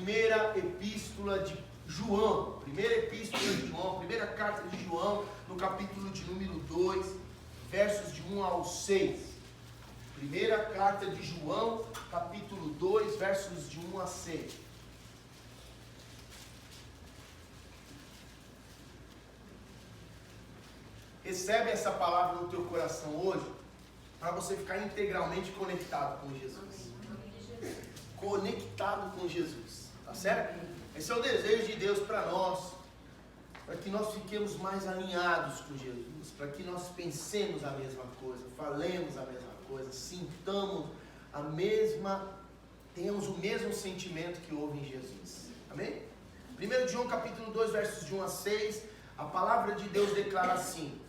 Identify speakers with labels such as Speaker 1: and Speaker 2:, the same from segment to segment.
Speaker 1: primeira epístola de João, primeira carta de João, no capítulo de número 2, versos de 1 ao 6. Primeira carta de João, capítulo 2, versos de 1 a 6. Recebe essa palavra no teu coração hoje, para você ficar integralmente conectado com Jesus. Conectado com Jesus, tá certo? Esse é o desejo de Deus para nós, para que nós fiquemos mais alinhados com Jesus, para que nós pensemos a mesma coisa, falemos a mesma coisa, sintamos a mesma, tenhamos o mesmo sentimento que houve em Jesus. Amém? 1 João capítulo 2, versos de 1 a 6, a palavra de Deus declara assim: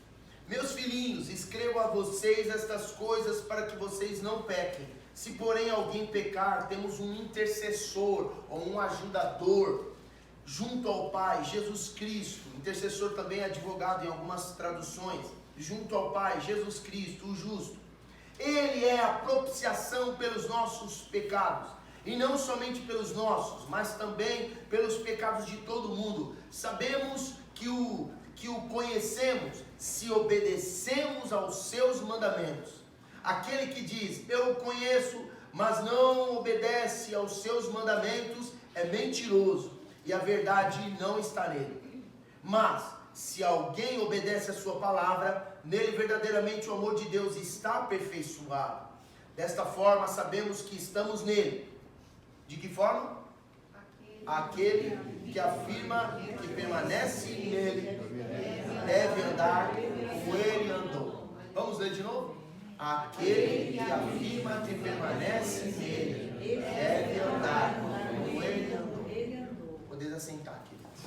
Speaker 1: meus filhinhos, escrevo a vocês estas coisas para que vocês não pequem. Se porém alguém pecar, temos um intercessor ou um ajudador junto ao Pai, Jesus Cristo. Intercessor também é advogado em algumas traduções. Junto ao Pai, Jesus Cristo, o justo. Ele é a propiciação pelos nossos pecados. E não somente pelos nossos, mas também pelos pecados de todo mundo. Sabemos que o conhecemos se obedecemos aos seus mandamentos. Aquele que diz, eu o conheço, mas não obedece aos seus mandamentos, é mentiroso, e a verdade não está nele. Mas, se alguém obedece a sua palavra, nele verdadeiramente o amor de Deus está aperfeiçoado. Desta forma, sabemos que estamos nele. De que forma? Aquele que afirma que permanece nele, deve andar como ele andou. Vamos ler de novo? Aquele que afirma que permanece nele, deve andar como ele andou. Podeis assentar, queridos.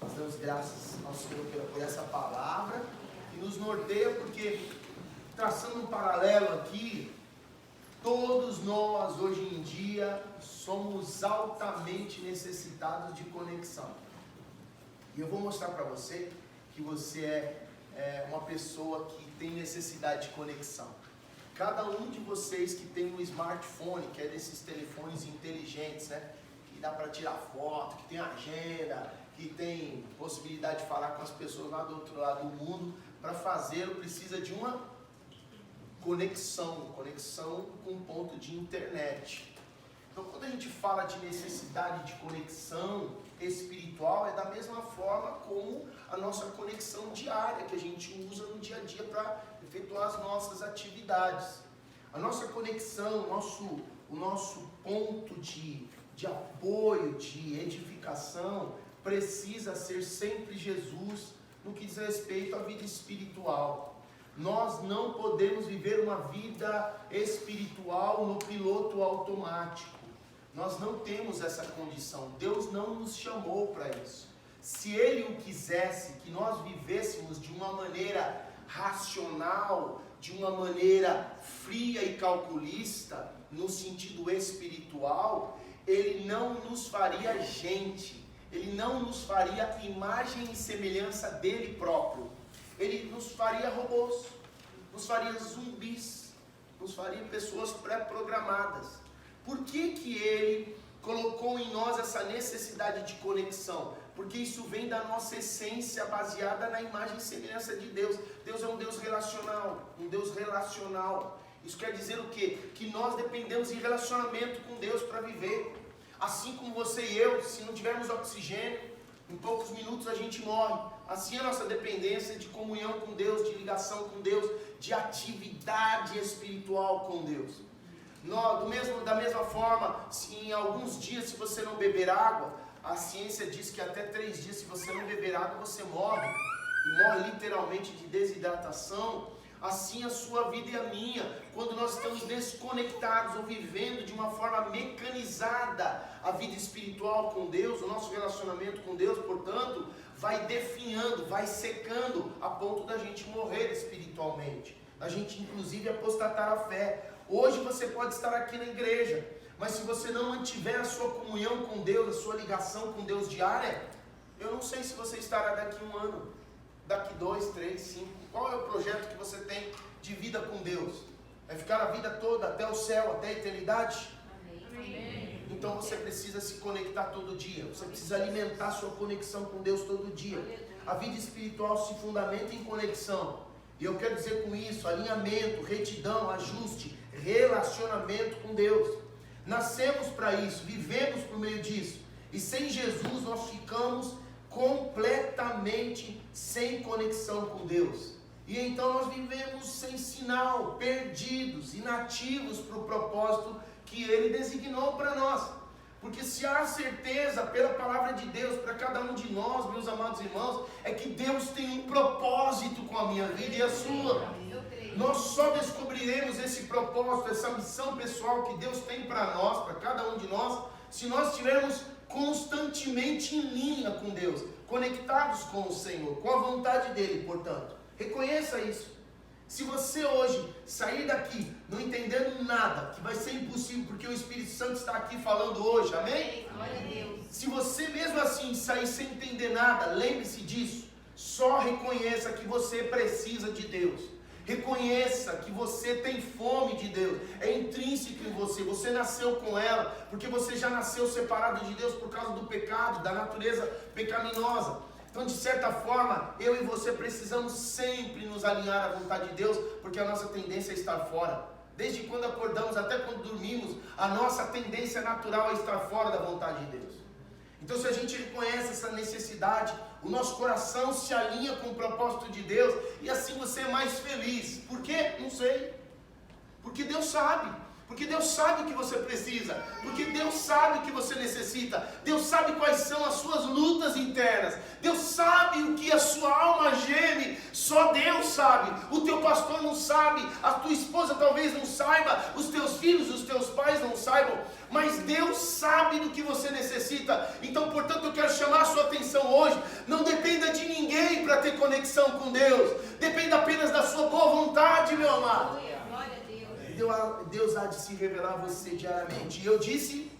Speaker 1: Nós damos graças ao Senhor por essa palavra que nos norteia, porque, traçando um paralelo aqui, todos nós hoje em dia somos altamente necessitados de conexão. E eu vou mostrar para você que você é uma pessoa que tem necessidade de conexão. Cada um de vocês que tem um smartphone, que é desses telefones inteligentes, né? Que dá para tirar foto, que tem agenda, que tem possibilidade de falar com as pessoas lá do outro lado do mundo, para fazê-lo precisa de uma conexão com um ponto de internet. Então, quando a gente fala de necessidade de conexão espiritual, é da mesma forma como a nossa conexão diária, que a gente usa no dia a dia para efetuar as nossas atividades. A nossa conexão, o nosso ponto de apoio, de edificação, precisa ser sempre Jesus no que diz respeito à vida espiritual. Nós não podemos viver uma vida espiritual no piloto automático. Nós não temos essa condição. Deus não nos chamou para isso. Se Ele o quisesse, que nós vivêssemos de uma maneira racional, de uma maneira fria e calculista, no sentido espiritual, Ele não nos faria gente. Ele não nos faria imagem e semelhança dele próprio. Ele nos faria robôs, nos faria zumbis, nos faria pessoas pré-programadas. Por que Ele colocou em nós essa necessidade de conexão? Porque isso vem da nossa essência baseada na imagem e semelhança de Deus. Deus é um Deus relacional, Isso quer dizer o quê? Que nós dependemos de relacionamento com Deus para viver. Assim como você e eu, se não tivermos oxigênio, em poucos minutos a gente morre. Assim a nossa dependência de comunhão com Deus, de ligação com Deus, de atividade espiritual com Deus. Da mesma forma, se em alguns dias, se você não beber água, a ciência diz que até 3 dias, se você não beber água, você morre. E morre literalmente de desidratação. Assim a sua vida e a minha, quando nós estamos desconectados ou vivendo de uma forma mecanizada a vida espiritual com Deus, o nosso relacionamento com Deus, portanto, vai definhando, vai secando a ponto da gente morrer espiritualmente, da gente inclusive apostatar a fé. Hoje você pode estar aqui na igreja, mas se você não mantiver a sua comunhão com Deus, a sua ligação com Deus diária, eu não sei se você estará daqui 1 ano, daqui 2, 3, 5, qual é o projeto que você tem de vida com Deus? Vai ficar a vida toda até o céu, até a eternidade?
Speaker 2: Amém.
Speaker 1: Então você precisa se conectar todo dia. Você precisa alimentar sua conexão com Deus todo dia. A vida espiritual se fundamenta em conexão. E eu quero dizer com isso, alinhamento, retidão, ajuste, relacionamento com Deus. Nascemos para isso, vivemos por meio disso. E sem Jesus nós ficamos completamente sem conexão com Deus. E então nós vivemos sem sinal, perdidos, inativos para o propósito que Ele designou para nós. Porque se há certeza pela palavra de Deus para cada um de nós, meus amados irmãos, é que Deus tem um propósito com a minha vida e a sua. Nós só descobriremos esse propósito, essa missão pessoal que Deus tem para nós, para cada um de nós, se nós estivermos constantemente em linha com Deus, conectados com o Senhor, com a vontade dEle, portanto. Reconheça isso. Se você hoje sair daqui não entendendo nada, que vai ser impossível, porque o Espírito Santo está aqui falando hoje, amém?
Speaker 2: Glória a Deus.
Speaker 1: Se você mesmo assim sair sem entender nada, lembre-se disso. Só reconheça que você precisa de Deus. Reconheça que você tem fome de Deus. É intrínseco em você. Você nasceu com ela, porque você já nasceu separado de Deus por causa do pecado, da natureza pecaminosa. Então, de certa forma, eu e você precisamos sempre nos alinhar à vontade de Deus, porque a nossa tendência é estar fora. Desde quando acordamos até quando dormimos, a nossa tendência natural é estar fora da vontade de Deus. Então, se a gente reconhece essa necessidade, o nosso coração se alinha com o propósito de Deus, e assim você é mais feliz. Por quê? Não sei. Porque Deus sabe. Porque Deus sabe o que você precisa. Porque Deus sabe o que você necessita. Deus sabe quais são as suas lutas internas. Deus sabe o que a sua alma geme. Só Deus sabe. O teu pastor não sabe. A tua esposa talvez não saiba. Os teus filhos, os teus pais não saibam. Mas Deus sabe do que você necessita. Então, portanto, eu quero chamar a sua atenção hoje. Não dependa de ninguém para ter conexão com Deus. Dependa apenas da sua boa vontade, meu amado. Deus há de se revelar a você diariamente. E eu disse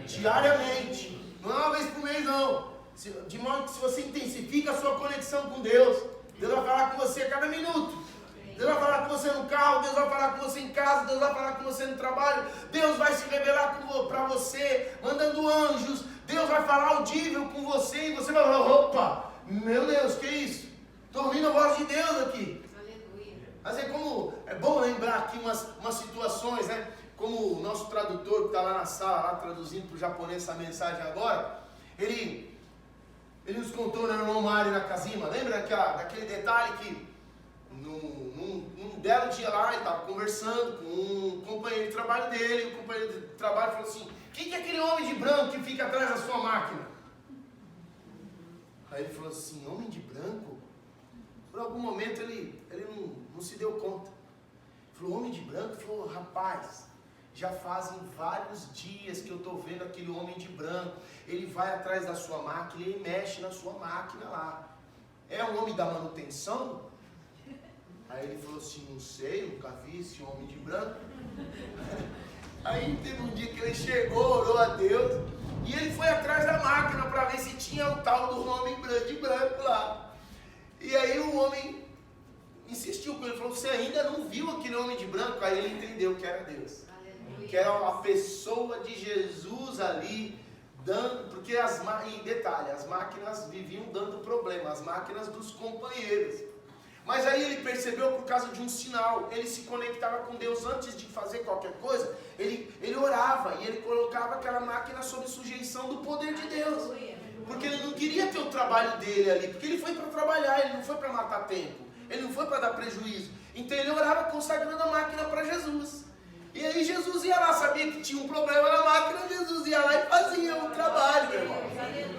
Speaker 1: diariamente. Não é uma vez por mês, não. De modo que se você intensifica a sua conexão com Deus, Deus vai falar com você a cada minuto. Deus vai falar com você no carro, Deus vai falar com você em casa, Deus vai falar com você no trabalho. Deus vai se revelar para você, mandando anjos. Deus vai falar audível com você e você vai falar, opa, meu Deus, que isso? Estou ouvindo a voz de Deus aqui. Mas é bom lembrar aqui umas situações, né? Como o nosso tradutor que está lá na sala, lá traduzindo para o japonês essa mensagem agora, ele nos contou, né, no irmão Mário Nakazima, lembra daquele detalhe que num belo dia lá, ele estava conversando com um companheiro de trabalho dele, e o companheiro de trabalho falou assim, quem é aquele homem de branco que fica atrás da sua máquina? Aí ele falou assim, homem de branco? Por algum momento ele não se deu conta. Falou, homem de branco? Falou, rapaz, já fazem vários dias que eu estou vendo aquele homem de branco. Ele vai atrás da sua máquina, ele mexe na sua máquina lá. É um homem da manutenção? Aí ele falou assim, não sei, nunca vi esse homem de branco. Aí teve um dia que ele chegou, orou a Deus, e ele foi atrás da máquina para ver se tinha o tal do homem de branco lá. E aí o homem insistiu com ele, falou, você ainda não viu aquele homem de branco? Aí ele entendeu que era Deus. Aleluia. Que era a pessoa de Jesus ali, dando, porque em detalhe, as máquinas viviam dando problema, as máquinas dos companheiros. Mas aí ele percebeu por causa de um sinal, ele se conectava com Deus antes de fazer qualquer coisa, ele orava e ele colocava aquela máquina sob sujeição do poder de Deus. Porque ele não queria ter o trabalho dele ali, porque ele foi para trabalhar, ele não foi para matar tempo, ele não foi para dar prejuízo. Então ele orava consagrando a máquina para Jesus. E aí Jesus ia lá, sabia que tinha um problema na máquina, Jesus ia lá e fazia o trabalho, meu irmão.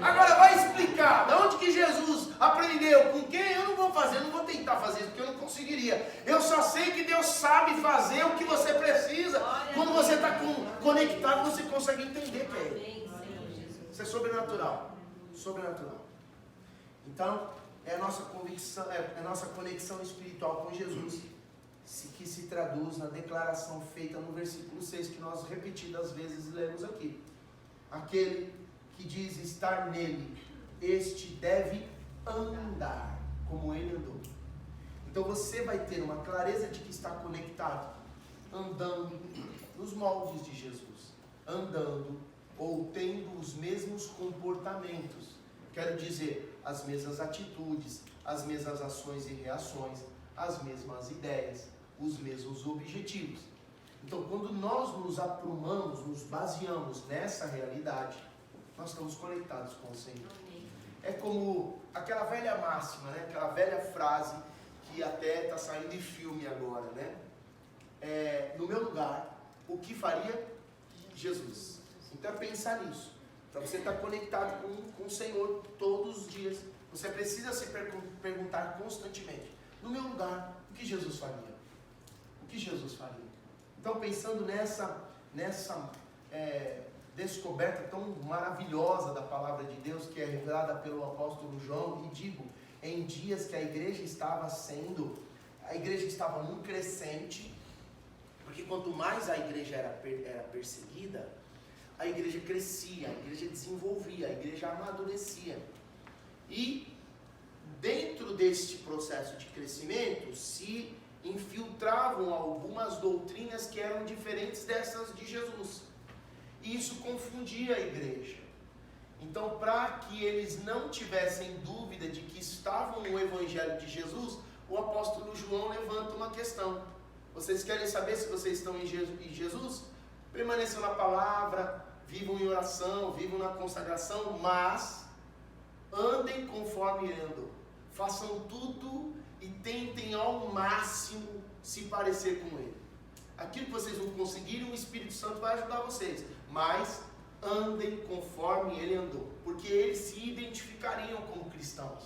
Speaker 1: Agora vai explicar, de onde que Jesus aprendeu, com quem? Eu não vou fazer, eu não vou tentar fazer isso, porque eu não conseguiria. Eu só sei que Deus sabe fazer o que você precisa. Quando você está conectado, você consegue entender que é Ele. Isso é sobrenatural. Sobrenatural. Então, é a nossa convicção, é a nossa conexão espiritual com Jesus, que se traduz na declaração feita no versículo 6, que nós repetidas vezes lemos aqui. Aquele que diz estar nele, este deve andar como ele andou. Então você vai ter uma clareza de que está conectado, andando nos moldes de Jesus, andando ou tendo os mesmos comportamentos. Quero dizer, as mesmas atitudes, as mesmas ações e reações, as mesmas ideias, os mesmos objetivos. Então, quando nós nos aprumamos, nos baseamos nessa realidade, nós estamos conectados com o Senhor. É como aquela velha máxima, né? Aquela velha frase que até está saindo em filme agora, né? No meu lugar, o que faria Jesus? Então é pensar nisso. Para você estar conectado com o Senhor todos os dias, você precisa se perguntar constantemente: no meu lugar, o que Jesus faria? O que Jesus faria? Então, pensando nessa descoberta tão maravilhosa da palavra de Deus, que é revelada pelo apóstolo João, e digo, em dias que a igreja estava num crescente, porque quanto mais a igreja era perseguida, a igreja crescia, a igreja desenvolvia, a igreja amadurecia. E dentro deste processo de crescimento se infiltravam algumas doutrinas que eram diferentes dessas de Jesus. E isso confundia a igreja. Então, para que eles não tivessem dúvida de que estavam no Evangelho de Jesus, o apóstolo João levanta uma questão: vocês querem saber se vocês estão em Jesus? Permaneçam na palavra, vivam em oração, vivam na consagração, mas andem conforme ele andou. Façam tudo e tentem ao máximo se parecer com ele. Aquilo que vocês não conseguirem, o Espírito Santo vai ajudar vocês, mas andem conforme ele andou, porque eles se identificariam como cristãos.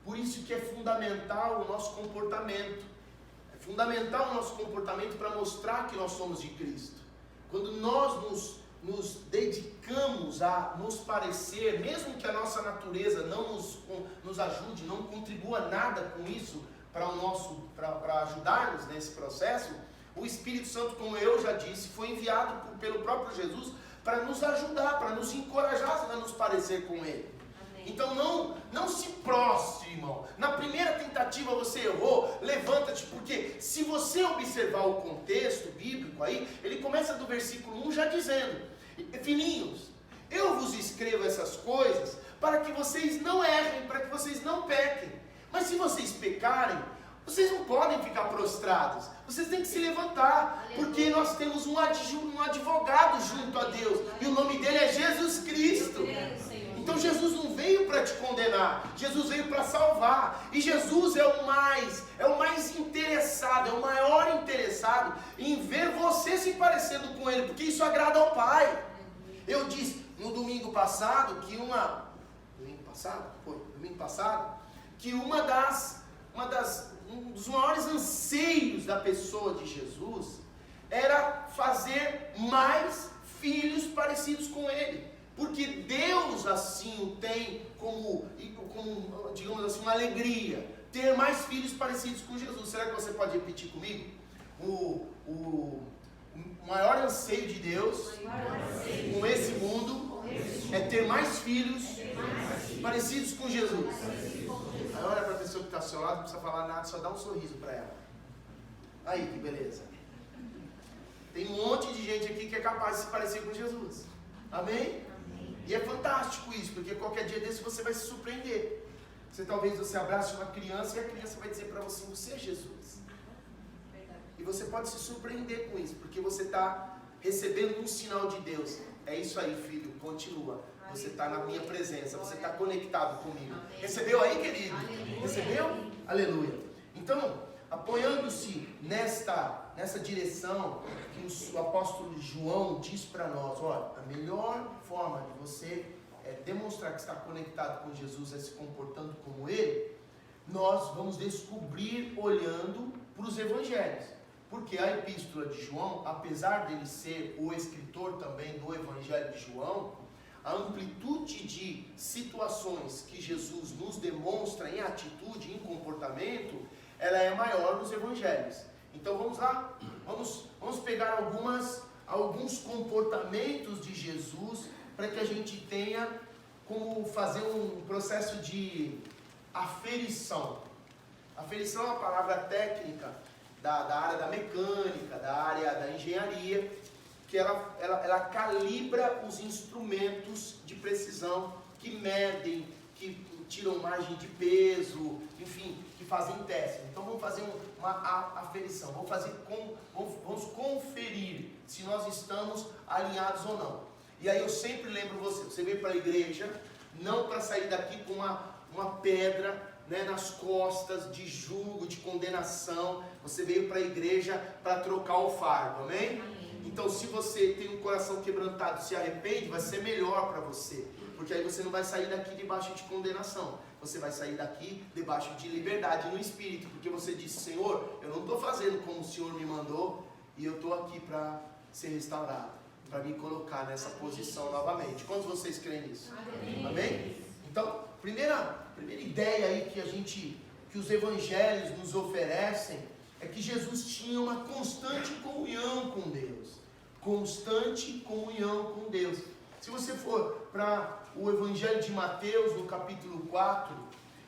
Speaker 1: Por isso que é fundamental o nosso comportamento. É fundamental o nosso comportamento para mostrar que nós somos de Cristo. Quando nós nos dedicamos a nos parecer, mesmo que a nossa natureza não nos ajude, não contribua nada com isso para ajudar-nos nesse processo, o Espírito Santo, como eu já disse, foi enviado pelo próprio Jesus para nos ajudar, para nos encorajar a nos parecer com Ele. Amém. Então não se prostre, irmão. Na primeira tentativa você errou, levanta-te, porque se você observar o contexto bíblico aí, ele começa do versículo 1 já dizendo: filhinhos, eu vos escrevo essas coisas para que vocês não errem, para que vocês não pequem. Mas se vocês pecarem, vocês não podem ficar prostrados, vocês têm que se levantar, porque nós temos um advogado junto a Deus, e o nome dele é Jesus Cristo. Então Jesus não veio para te condenar, Jesus veio para salvar, e Jesus é o mais interessado, é o maior interessado em ver você se parecendo com ele, porque isso agrada ao Pai. Eu disse no domingo passado que um dos maiores anseios da pessoa de Jesus era fazer mais filhos parecidos com ele, porque Deus assim o tem como digamos assim, uma alegria, ter mais filhos parecidos com Jesus. Será que você pode repetir comigo? O maior anseio de Deus com esse mundo é ter mais filhos parecidos com Jesus. Aí olha para a pessoa que está ao seu lado, não precisa falar nada, só dá um sorriso para ela. Aí, que beleza. Tem um monte de gente aqui que é capaz de se parecer com Jesus. Amém? Amém. E é fantástico isso, porque qualquer dia desse você vai se surpreender. Talvez você abrace uma criança e a criança vai dizer para você: você é Jesus. Verdade. E você pode se surpreender com isso, porque você está recebendo um sinal de Deus. É isso aí, filho, continua. Você está na minha presença, você está conectado comigo. Amém. Recebeu aí, querido? Aleluia. Recebeu? Aleluia. Aleluia. Então, apoiando-se nessa direção que o apóstolo João diz para nós: olha, a melhor forma de você demonstrar que está conectado com Jesus é se comportando como Ele. Nós vamos descobrir olhando para os evangelhos, porque a epístola de João, apesar dele ser o escritor também do evangelho de João, a amplitude de situações que Jesus nos demonstra em atitude, em comportamento, ela é maior nos evangelhos. Então vamos lá, vamos pegar alguns comportamentos de Jesus, para que a gente tenha como fazer um processo de aferição. Aferição é uma palavra técnica da área da mecânica, da área da engenharia, que ela calibra os instrumentos de precisão que medem, que tiram margem de peso, enfim, que fazem teste. Então vamos fazer uma aferição, vamos conferir se nós estamos alinhados ou não. E aí eu sempre lembro você veio para a igreja, não para sair daqui com uma pedra, né, nas costas, de julgo, de condenação. Você veio para a igreja para trocar o fardo, amém? Então se você tem um coração quebrantado e se arrepende, vai ser melhor para você, porque aí você não vai sair daqui debaixo de condenação, você vai sair daqui debaixo de liberdade no Espírito, porque você disse: Senhor, eu não estou fazendo como o Senhor me mandou, e eu estou aqui para ser restaurado, para me colocar nessa posição novamente. Quantos de vocês creem nisso? Amém? Então, primeira ideia aí que os evangelhos nos oferecem, é que Jesus tinha uma constante comunhão com Deus. Constante comunhão com Deus. Se você for para o Evangelho de Mateus, no capítulo 4,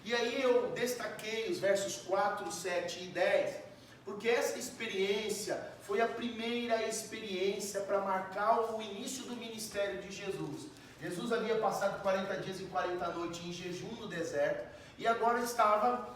Speaker 1: e aí eu destaquei os versos 4, 7 e 10, porque essa experiência foi a primeira experiência para marcar o início do ministério de Jesus. Jesus havia passado 40 dias e 40 noites em jejum no deserto, e agora estava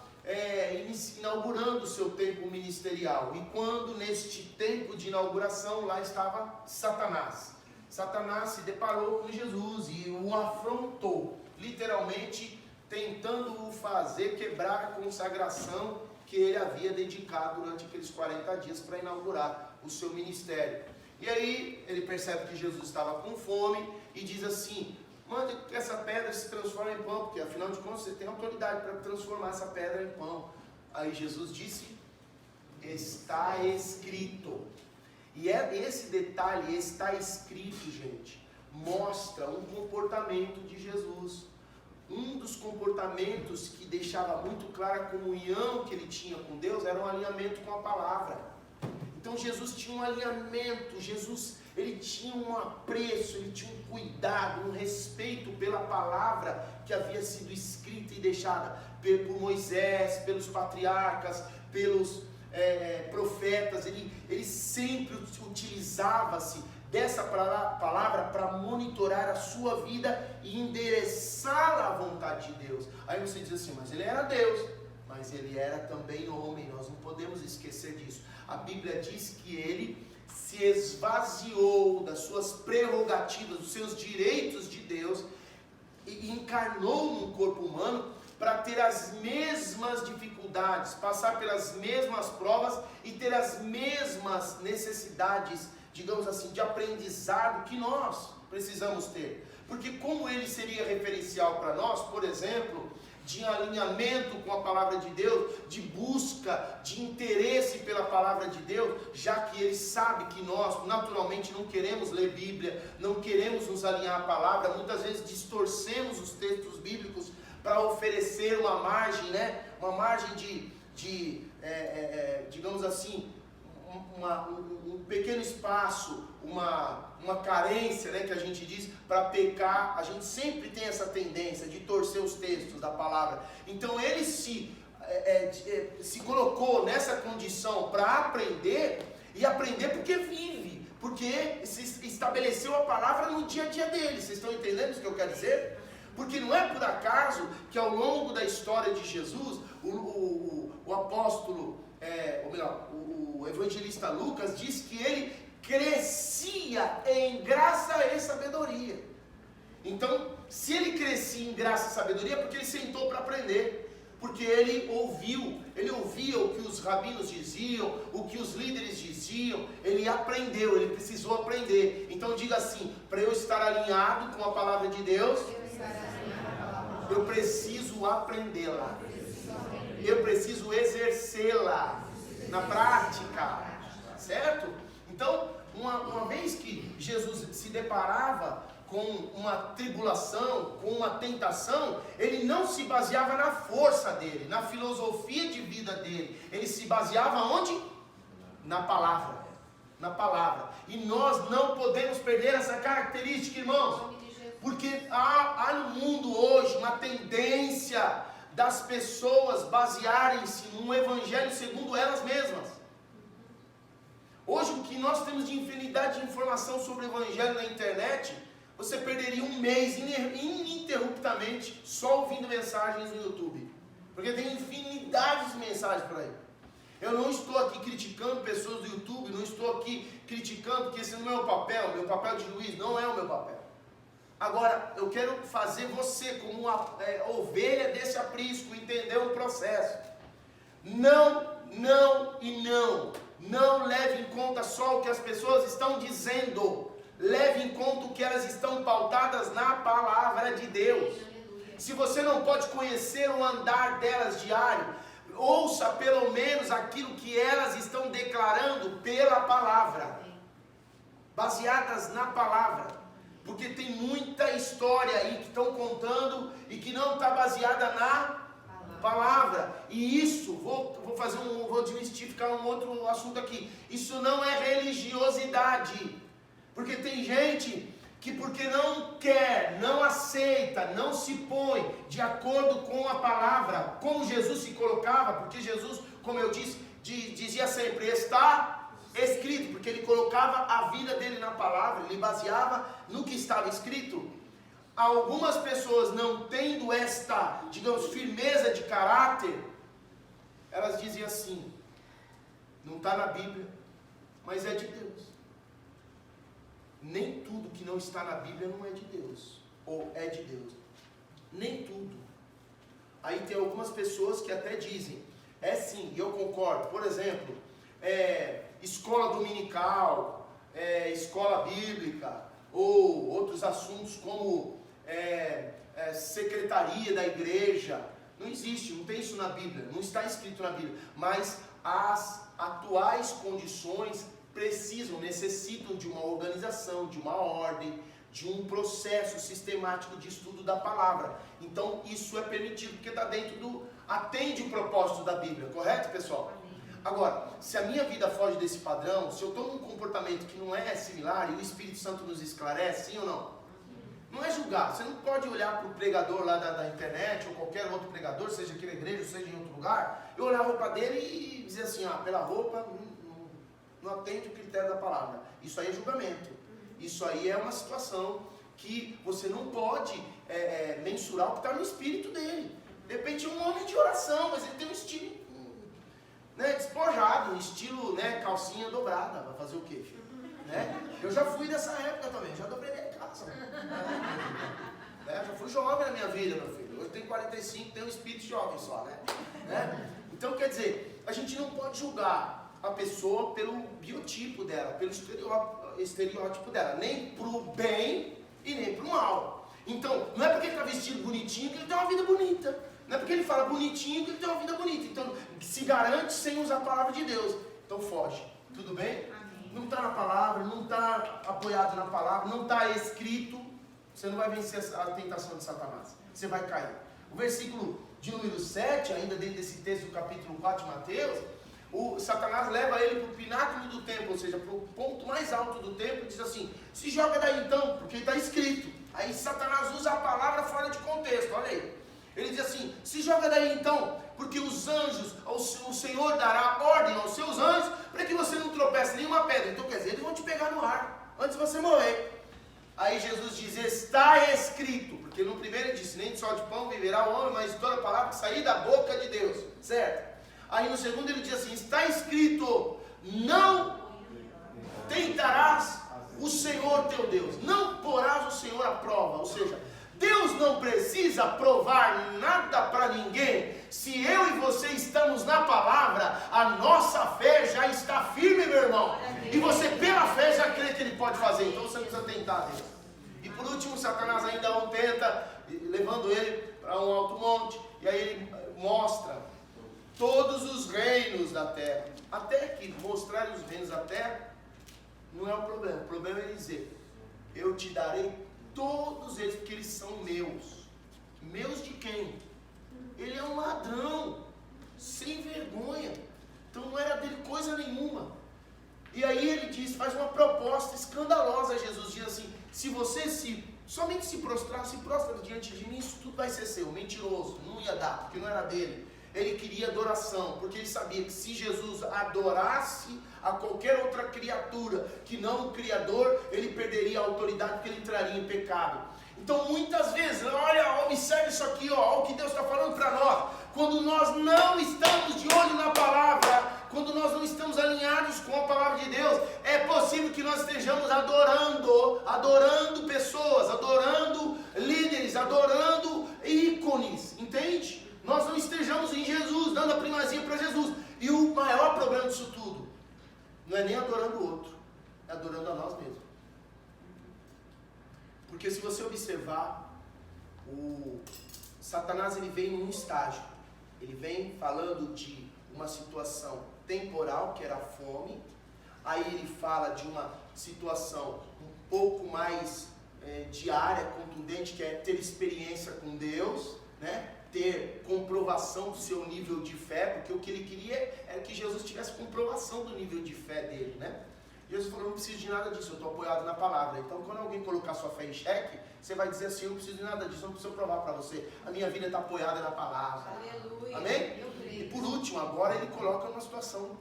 Speaker 1: inaugurando o seu tempo ministerial. E quando neste tempo de inauguração, lá estava Satanás. Satanás se deparou com Jesus e o afrontou, literalmente tentando o fazer quebrar a consagração que ele havia dedicado durante aqueles 40 dias para inaugurar o seu ministério. E aí ele percebe que Jesus estava com fome e diz assim: manda que essa pedra se transforme em pão, porque afinal de contas você tem autoridade para transformar essa pedra em pão. Aí Jesus disse: está escrito. E esse detalhe, está escrito, gente, mostra um comportamento de Jesus. Um dos comportamentos que deixava muito clara a comunhão que ele tinha com Deus era um alinhamento com a palavra. Então Jesus tinha um alinhamento, Jesus ele tinha um apreço, ele tinha um cuidado, um respeito pela palavra que havia sido escrita e deixada por Moisés, pelos patriarcas, pelos profetas. Ele sempre utilizava-se dessa palavra para monitorar a sua vida e endereçá-la à vontade de Deus. Aí você diz assim: mas ele era Deus, mas ele era também homem, nós não podemos esquecer disso. A Bíblia diz que ele se esvaziou das suas prerrogativas, dos seus direitos de Deus, e encarnou num corpo humano para ter as mesmas dificuldades, passar pelas mesmas provas e ter as mesmas necessidades, digamos assim, de aprendizado que nós precisamos ter. Porque como ele seria referencial para nós, por exemplo, de alinhamento com a palavra de Deus, de busca, de interesse pela palavra de Deus, já que ele sabe que nós naturalmente não queremos ler Bíblia, não queremos nos alinhar à palavra, muitas vezes distorcemos os textos bíblicos para oferecer uma margem, né? Uma margem digamos assim, um pequeno espaço, uma carência, né, que a gente diz, para pecar. A gente sempre tem essa tendência de torcer os textos da palavra. Então ele se colocou nessa condição para aprender, e aprender porque vive, porque se estabeleceu a palavra no dia a dia dele. Vocês estão entendendo o que eu quero dizer? Porque não é por acaso que ao longo da história de Jesus, o apóstolo, ou melhor, o evangelista Lucas diz que ele crescia em graça e sabedoria. Então, se ele crescia em graça e sabedoria, é porque ele sentou para aprender. Porque ele ouvia o que os rabinos diziam, o que os líderes diziam, ele aprendeu, ele precisou aprender. Então diga assim: para eu estar alinhado com a palavra de Deus, eu preciso aprendê-la, eu preciso exercê-la na prática, certo? Então, uma vez que Jesus se deparava com uma tribulação, com uma tentação, ele não se baseava na força dele, na filosofia de vida dele, ele se baseava onde? Na palavra, na palavra. E nós não podemos perder essa característica, irmãos, porque há no mundo hoje uma tendência das pessoas basearem-se num evangelho segundo elas mesmas. Hoje o que nós temos de infinidade de informação sobre o Evangelho na internet, você perderia um mês ininterruptamente só ouvindo mensagens no YouTube. Porque tem infinidade de mensagens por aí. Eu não estou aqui criticando pessoas do YouTube, não estou aqui criticando, porque esse não é o meu papel de juiz não é o meu papel. Agora, eu quero fazer você como uma ovelha desse aprisco, entender o processo. Não leve em conta só o que as pessoas estão dizendo. Leve em conta o que elas estão pautadas na palavra de Deus. Se você não pode conhecer o andar delas diário, ouça pelo menos aquilo que elas estão declarando pela palavra, baseadas na palavra. Porque tem muita história aí que estão contando e que não está baseada na palavra. E isso, vou desmistificar um outro assunto aqui. Isso não é religiosidade. Porque tem gente que porque não quer, não aceita, não se põe de acordo com a palavra, como Jesus se colocava, porque Jesus, como eu disse, dizia sempre, está escrito, porque ele colocava a vida dele na palavra, ele baseava no que estava escrito. Algumas pessoas não tendo esta, digamos, firmeza de caráter, elas dizem assim, não está na Bíblia, mas é de Deus. Nem tudo que não está na Bíblia não é de Deus, ou é de Deus, nem tudo. Aí tem algumas pessoas que até dizem, é sim, e eu concordo, por exemplo, escola dominical, escola bíblica, ou outros assuntos como secretaria da igreja, não existe, não tem isso na Bíblia, não está escrito na Bíblia, mas as atuais condições necessitam de uma organização, de uma ordem, de um processo sistemático de estudo da palavra. Então isso é permitido porque está dentro atende o propósito da Bíblia, correto, pessoal? Agora, se a minha vida foge desse padrão, se eu estou num comportamento que não é similar e o Espírito Santo nos esclarece, sim ou não? Não é julgar, você não pode olhar para o pregador lá da internet ou qualquer outro pregador, seja aqui na igreja ou seja em outro lugar, e olhar a roupa dele e dizer assim, pela roupa não atende o critério da palavra. Isso aí é julgamento. Isso aí é uma situação que você não pode mensurar o que está no espírito dele. De repente é um homem de oração, mas ele tem um estilo despojado, um estilo calcinha dobrada. Vai fazer o quê, filho? Eu já fui dessa época também, já dobrei minha casa. Já fui jovem na minha vida, meu filho. Hoje eu tenho 45, tenho um espírito jovem só, Então, quer dizer, a gente não pode julgar a pessoa pelo biotipo dela, pelo estereótipo dela, nem pro bem e nem pro mal. Então, não é porque ele está vestido bonitinho que ele tem uma vida bonita. Não é porque ele fala bonitinho que ele tem uma vida bonita. Então, se garante sem usar a palavra de Deus. Então, foge. Tudo bem? Amém. Não está na palavra, não está apoiado na palavra, não está escrito. Você não vai vencer a tentação de Satanás. Você vai cair. O versículo de número 7, ainda dentro desse texto do capítulo 4 de Mateus, o Satanás leva ele para o pináculo do templo, ou seja, para o ponto mais alto do templo, e diz assim, se joga daí então, porque está escrito. Aí Satanás usa a palavra fora de contexto, olha aí. Ele diz assim, se joga daí então, porque os anjos, o Senhor dará ordem aos seus anjos, para que você não tropece nenhuma pedra. Então quer dizer, eles vão te pegar no ar, antes de você morrer. Aí Jesus diz, está escrito, porque no primeiro ele disse, nem só de pão viverá o homem, mas de toda a palavra que sair da boca de Deus, certo? Aí no segundo ele diz assim, está escrito, não tentarás o Senhor teu Deus, não porás o Senhor à prova, ou seja, Deus não precisa provar nada para ninguém. Se eu e você estamos na palavra, a nossa fé já está firme, meu irmão. E você pela fé já crê que ele pode fazer, então você não precisa tentar Deus. E por último, Satanás ainda o tenta, levando ele para um alto monte, e aí ele mostra todos os reinos da terra. Até que mostrar os reinos da terra não é o problema é ele dizer, eu te darei todos eles, porque eles são meus. Meus de quem? Ele é um ladrão, sem vergonha. Então não era dele coisa nenhuma. E aí ele diz, faz uma proposta escandalosa a Jesus, diz assim, se você somente se prostrar, se prostra diante de mim, isso tudo vai ser seu. Mentiroso, não ia dar, porque não era dele. Ele queria adoração, porque ele sabia que se Jesus adorasse a qualquer outra criatura que não o Criador, ele perderia a autoridade porque ele entraria em pecado. Então muitas vezes, olha, observe isso aqui, olha o que Deus está falando para nós. Quando nós não estamos de olho na palavra, quando nós não estamos alinhados com a palavra de Deus, é possível que nós estejamos adorando pessoas, adorando líderes, adorando ícones, entende? Nós não estejamos em Jesus, dando a primazia para Jesus. E o maior problema disso tudo, não é nem adorando o outro, é adorando a nós mesmos. Porque se você observar, o Satanás ele vem num estágio. Ele vem falando de uma situação temporal, que era a fome. Aí ele fala de uma situação um pouco mais diária, contundente, que é ter experiência com Deus, né? Ter comprovação do seu nível de fé, porque o que ele queria era que Jesus tivesse comprovação do nível de fé dele, né? Jesus falou, não preciso de nada disso, eu estou apoiado na palavra. Então quando alguém colocar sua fé em xeque, você vai dizer assim, eu não preciso de nada disso, eu não preciso provar para você, a minha vida está apoiada na palavra.
Speaker 2: Aleluia.
Speaker 1: Amém? E por último, agora ele coloca uma situação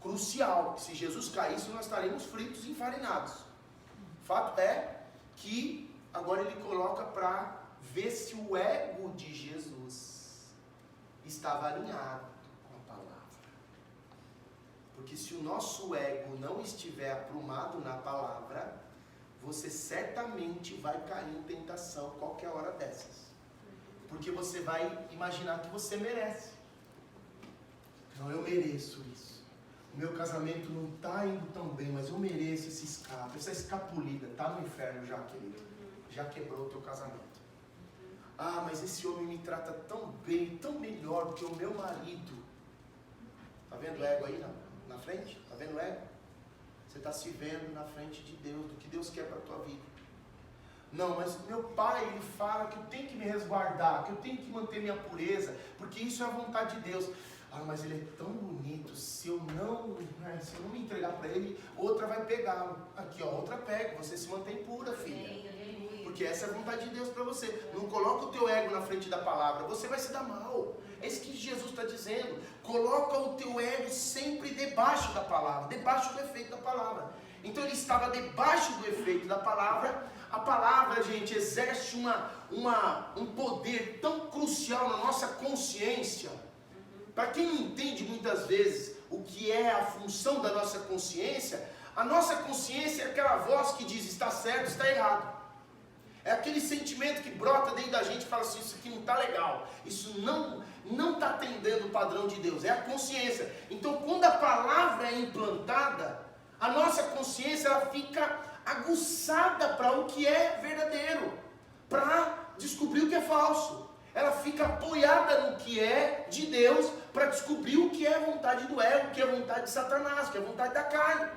Speaker 1: crucial, que se Jesus caísse, nós estaremos fritos e enfarinados. O fato é que agora ele coloca para ver se o ego de Jesus estava alinhado com a palavra. Porque se o nosso ego não estiver aprumado na palavra, você certamente vai cair em tentação qualquer hora dessas. Porque você vai imaginar que você merece. Não, eu mereço isso. O meu casamento não está indo tão bem, mas eu mereço esse escape, essa escapulida. Está no inferno já, querido. Já quebrou o teu casamento. Ah, mas esse homem me trata tão bem, tão melhor do que o meu marido. Está vendo o ego aí na frente? Está vendo o ego? Você está se vendo na frente de Deus, do que Deus quer para a tua vida. Não, mas meu pai, ele fala que eu tenho que me resguardar, que eu tenho que manter minha pureza, porque isso é a vontade de Deus. Ah, mas ele é tão bonito, se eu não me entregar para ele, outra vai pegá-lo. Aqui, ó, outra pega, você se mantém pura, filha. Porque essa é a vontade de Deus para você. Não coloca o teu ego na frente da palavra, você vai se dar mal. É isso que Jesus está dizendo. Coloca o teu ego sempre debaixo da palavra, debaixo do efeito da palavra. Então ele estava debaixo do efeito da palavra. A palavra, gente, exerce um poder tão crucial na nossa consciência. Para quem não entende muitas vezes o que é a função da nossa consciência, a nossa consciência é aquela voz que diz está certo, está errado. É aquele sentimento que brota dentro da gente e fala assim, isso aqui não está legal, isso não está atendendo o padrão de Deus, é a consciência. Então quando a palavra é implantada, a nossa consciência ela fica aguçada para o que é verdadeiro, para descobrir o que é falso. Ela fica apoiada no que é de Deus para descobrir o que é a vontade do ego, o que é a vontade de Satanás, o que é a vontade da carne.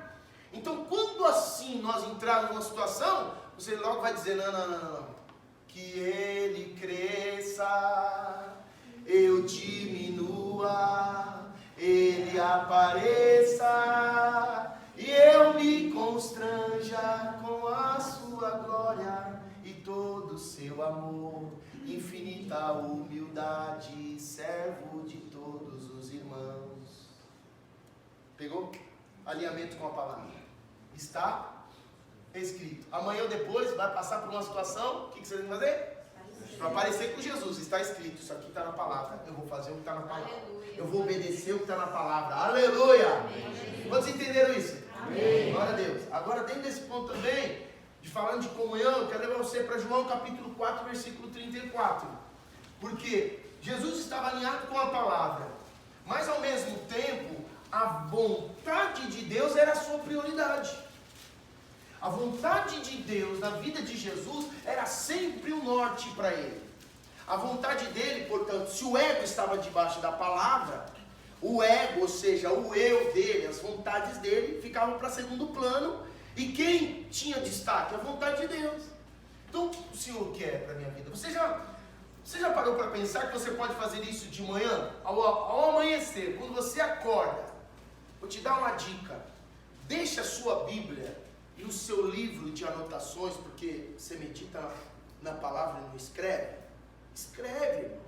Speaker 1: Então quando assim nós entrarmos numa situação, você logo vai dizer, não. Que ele cresça, eu diminua, ele apareça, e eu me constranja com a sua glória e todo o seu amor, infinita humildade, servo de todos os irmãos. Pegou? Alinhamento com a palavra. Está escrito. Amanhã ou depois vai passar por uma situação, o que você tem que fazer? Para parecer com Jesus, está escrito, isso aqui está na palavra. Eu vou fazer o que está na palavra. Aleluia. Eu vou obedecer o que está na palavra. Aleluia! Amém. Quantos entenderam isso? Amém. Glória a Deus. Agora, dentro desse ponto também, de falando de comunhão, eu quero levar você para João capítulo 4, versículo 34. Porque Jesus estava alinhado com a palavra, mas ao mesmo tempo, a vontade de Deus era a sua prioridade. A vontade de Deus na vida de Jesus era sempre o norte para ele. A vontade dele, portanto, se o ego estava debaixo da palavra, o ego, ou seja, o eu dele, as vontades dele, ficavam para segundo plano. E quem tinha destaque? A vontade de Deus. Então, o que o Senhor quer para a minha vida? Você já parou para pensar que você pode fazer isso de manhã? Ao amanhecer, quando você acorda, vou te dar uma dica. Deixa a sua Bíblia e o seu livro de anotações, porque você medita na palavra e não escreve. Escreve, irmão.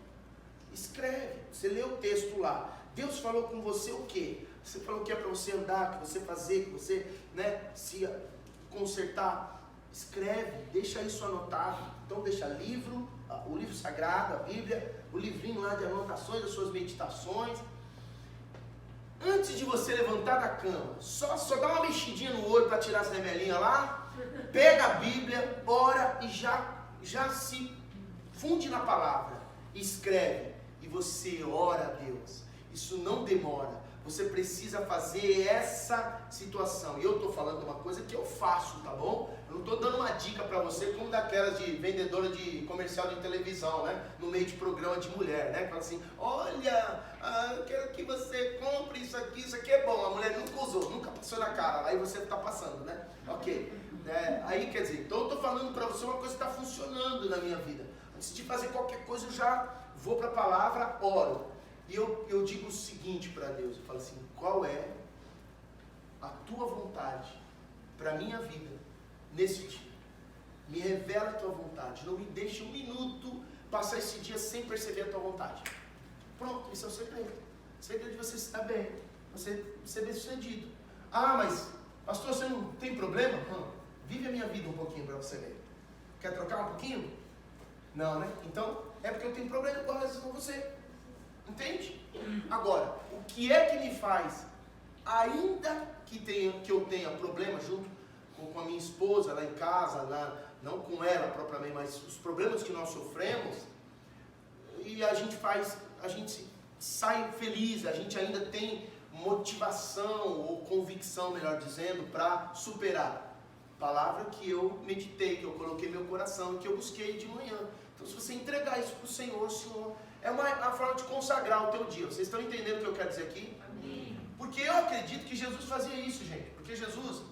Speaker 1: Escreve. Você lê o texto lá. Deus falou com você o quê? Você falou que é para você andar, que você fazer, que você, se consertar. Escreve, deixa isso anotado. Então deixa livro, o livro sagrado, a Bíblia, o livrinho lá de anotações, das suas meditações. Antes de você levantar da cama, só dá uma mexidinha no olho para tirar as remelinhas lá. Pega a Bíblia, ora e já se funde na palavra. Escreve e você ora a Deus. Isso não demora. Você precisa fazer essa situação. E eu estou falando uma coisa que eu faço, tá bom? Eu não estou dando uma dica para você como daquelas de vendedora de comercial de televisão, no meio de programa de mulher, que fala assim, olha, eu quero que você compre isso aqui é bom. A mulher nunca usou, nunca passou na cara, aí você está passando, Ok. Aí quer dizer, então eu estou falando para você uma coisa que está funcionando na minha vida. Antes de fazer qualquer coisa eu já vou para a palavra, oro. E eu digo o seguinte para Deus, eu falo assim, qual é a tua vontade para a minha vida nesse dia? Me revela a tua vontade, não me deixe um minuto passar esse dia sem perceber a tua vontade. Pronto, esse é o segredo. O segredo de você se dar bem, você ser bem sucedido. Ah, mas pastor, você não tem problema? Vive a minha vida um pouquinho para você ver. Quer trocar um pouquinho? Não, Então, é porque eu tenho problema com você. Entende? Agora, o que é que me faz, ainda que eu tenha problema junto com a minha esposa lá em casa, não com ela propriamente, mas os problemas que nós sofremos, e a gente sai feliz, a gente ainda tem motivação ou convicção, melhor dizendo, para superar. Palavra que eu meditei, que eu coloquei no meu coração, que eu busquei de manhã. Então, se você entregar isso para o Senhor, é uma forma de consagrar o teu dia. Vocês estão entendendo o que eu quero dizer aqui? Amém. Porque eu acredito que Jesus fazia isso, gente. Porque Jesus,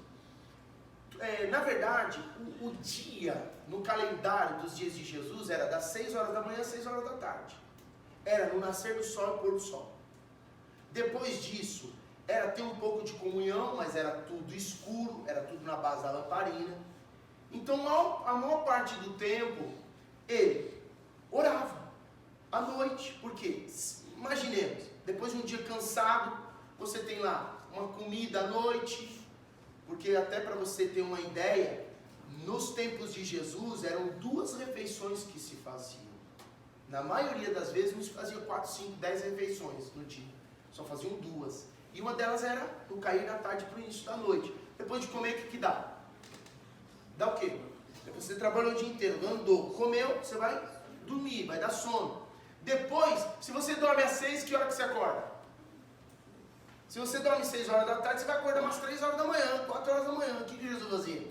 Speaker 1: na verdade, o dia, no calendário dos dias de Jesus, era das 6 horas da manhã às 6 horas da tarde. Era no nascer do sol e pôr do sol. Depois disso, era ter um pouco de comunhão, mas era tudo escuro, era tudo na base da lamparina. Então, a maior parte do tempo, ele orava à noite. Por quê? Imaginemos, depois de um dia cansado, você tem lá uma comida à noite, porque até para você ter uma ideia, nos tempos de Jesus eram 2 refeições que se faziam. Na maioria das vezes não se fazia 4, 5, 10 refeições no dia, só faziam 2. E uma delas era no cair da tarde para o início da noite. Depois de comer, o que dá? Dá o quê? Depois você trabalhou o dia inteiro, andou, comeu, você vai dormir, vai dar sono. Depois, se você dorme às 6, que hora que você acorda? Se você dorme às 6 horas da tarde, você vai acordar umas 3 horas da manhã, 4 horas da manhã. O que Jesus fazia?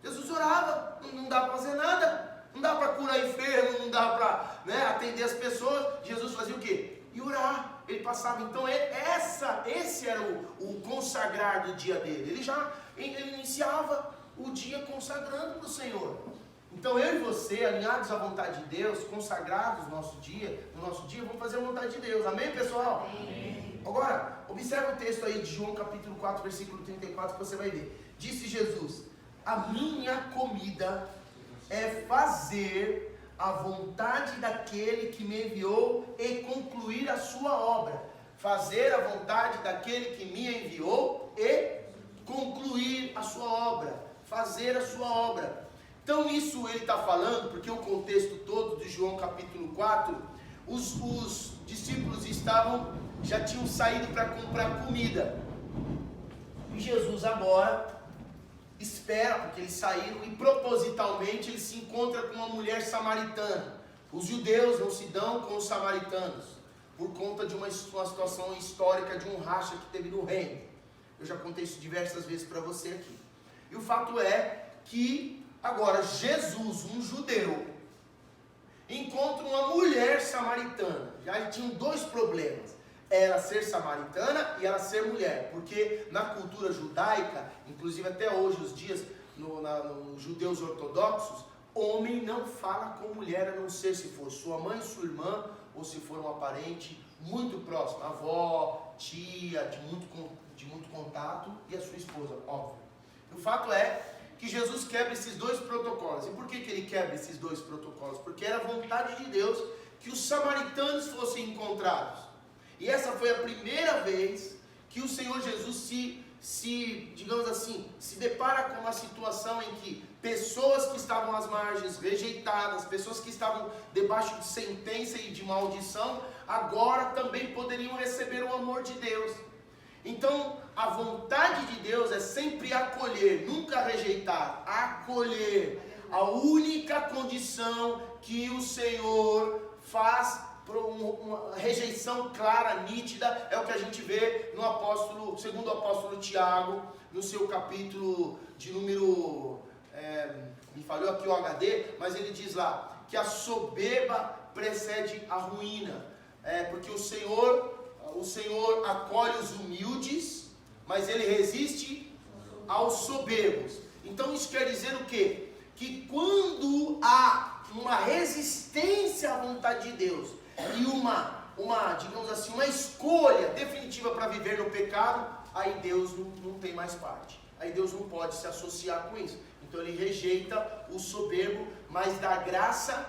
Speaker 1: Jesus orava, não dá para fazer nada. Não dá para curar enfermo, não dá para atender as pessoas. Jesus fazia o quê? E orar. Ele passava, então esse era o consagrar do dia dele. Ele iniciava o dia consagrando para o Senhor. Então eu e você, alinhados à vontade de Deus, consagrados no nosso dia, vamos fazer a vontade de Deus. Amém, pessoal? Amém. Agora, observe o texto aí de João capítulo 4, versículo 34, que você vai ver. Disse Jesus, a minha comida é fazer a vontade daquele que me enviou e concluir a sua obra. Fazer a vontade daquele que me enviou e concluir a sua obra. Fazer a sua obra. Então isso ele está falando, porque o contexto todo de João capítulo 4, os discípulos já tinham saído para comprar comida. E Jesus agora espera, porque eles saíram e propositalmente ele se encontra com uma mulher samaritana. Os judeus não se dão com os samaritanos, por conta de uma situação histórica de um racha que teve no reino. Eu já contei isso diversas vezes para você aqui. E o fato é que agora Jesus, um judeu, encontra uma mulher samaritana. Já tinham 2 problemas. Ela ser samaritana e ela ser mulher. Porque na cultura judaica, inclusive até hoje os dias, nos judeus ortodoxos, homem não fala com mulher, a não ser se for sua mãe, sua irmã, ou se for uma parente muito próxima, avó, tia, de muito contato, e a sua esposa, óbvio. O fato é que Jesus quebra esses 2 protocolos. E por que ele quebra esses 2 protocolos? Porque era a vontade de Deus que os samaritanos fossem encontrados. E essa foi a primeira vez que o Senhor Jesus digamos assim, se depara com uma situação em que pessoas que estavam às margens, rejeitadas, pessoas que estavam debaixo de sentença e de maldição, agora também poderiam receber o amor de Deus. Então, a vontade de Deus é sempre acolher, nunca rejeitar, acolher. A única condição que o Senhor faz por uma rejeição clara, nítida, é o que a gente vê no apóstolo, segundo o apóstolo Tiago, no seu capítulo de número, me falhou aqui o HD, mas ele diz lá, que a soberba precede a ruína, porque o Senhor acolhe os humildes, mas ele resiste aos soberbos. Então isso quer dizer o quê? Que quando há uma resistência à vontade de Deus, e digamos assim, uma escolha definitiva para viver no pecado, aí Deus não tem mais parte. Aí Deus não pode se associar com isso. Então ele rejeita o soberbo, mas dá graça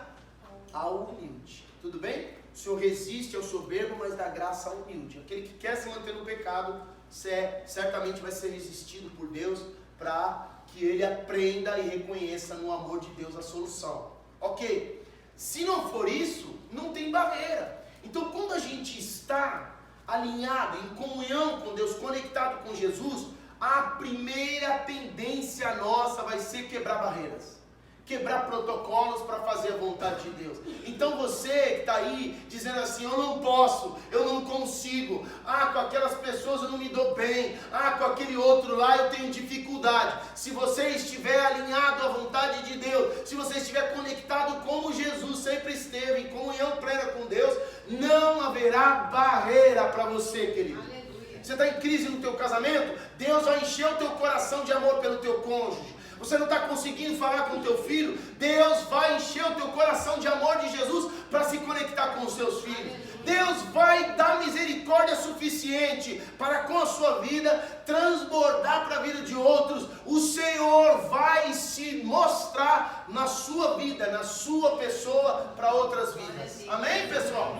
Speaker 1: ao humilde. Tudo bem? O Senhor resiste ao soberbo, mas dá graça ao humilde. Aquele que quer se manter no pecado, certamente vai ser resistido por Deus, para que ele aprenda e reconheça no amor de Deus a solução. Ok? Se não for isso, não tem barreira. Então, quando a gente está alinhado, em comunhão com Deus, conectado com Jesus, a primeira tendência nossa vai ser quebrar barreiras, quebrar protocolos para fazer a vontade de Deus. Então você que está aí dizendo assim, eu não posso, eu não consigo, com aquelas pessoas eu não me dou bem, com aquele outro lá eu tenho dificuldade. Se você estiver alinhado à vontade de Deus, se você estiver conectado como Jesus sempre esteve, em comunhão plena com Deus, não haverá barreira para você, querido. Aleluia. Você está em crise no teu casamento? Deus vai encher o teu coração de amor pelo teu cônjuge. Você não está conseguindo falar com o teu filho? Deus vai encher o teu coração de amor de Jesus para se conectar com os seus filhos. Deus vai dar misericórdia suficiente para com a sua vida transbordar para a vida de outros. O Senhor vai se mostrar na sua vida, na sua pessoa, para outras vidas. Amém, pessoal?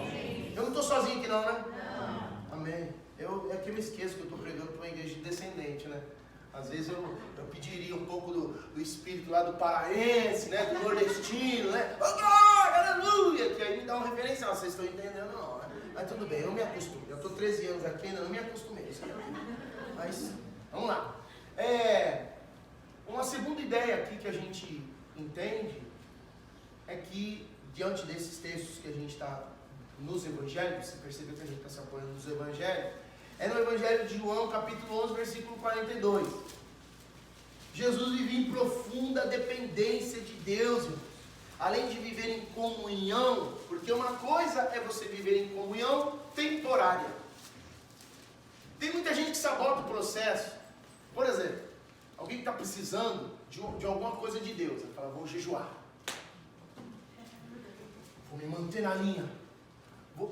Speaker 1: Eu não estou sozinho aqui não, né? Amém. É que eu me esqueço que eu estou pregando para uma igreja descendente, né? Às vezes eu pediria um pouco do espírito lá do paraense, né? Do nordestino, né? Oh, glória, aleluia! Que aí me dá uma referência, vocês estão entendendo não, né? Mas tudo bem, eu me acostumo. Eu estou 13 anos aqui, ainda não me acostumei. Mas, vamos lá. Uma segunda ideia aqui que a gente entende é que, diante desses textos que a gente está nos evangelhos, você percebeu que a gente está se apoiando nos evangelhos, é no Evangelho de João, capítulo 11, versículo 42. Jesus vivia em profunda dependência de Deus, irmãos. Além de viver em comunhão, porque uma coisa é você viver em comunhão temporária. Tem muita gente que sabota o processo. Por exemplo, alguém que está precisando de alguma coisa de Deus. Ele fala, vou jejuar. Vou me manter na linha.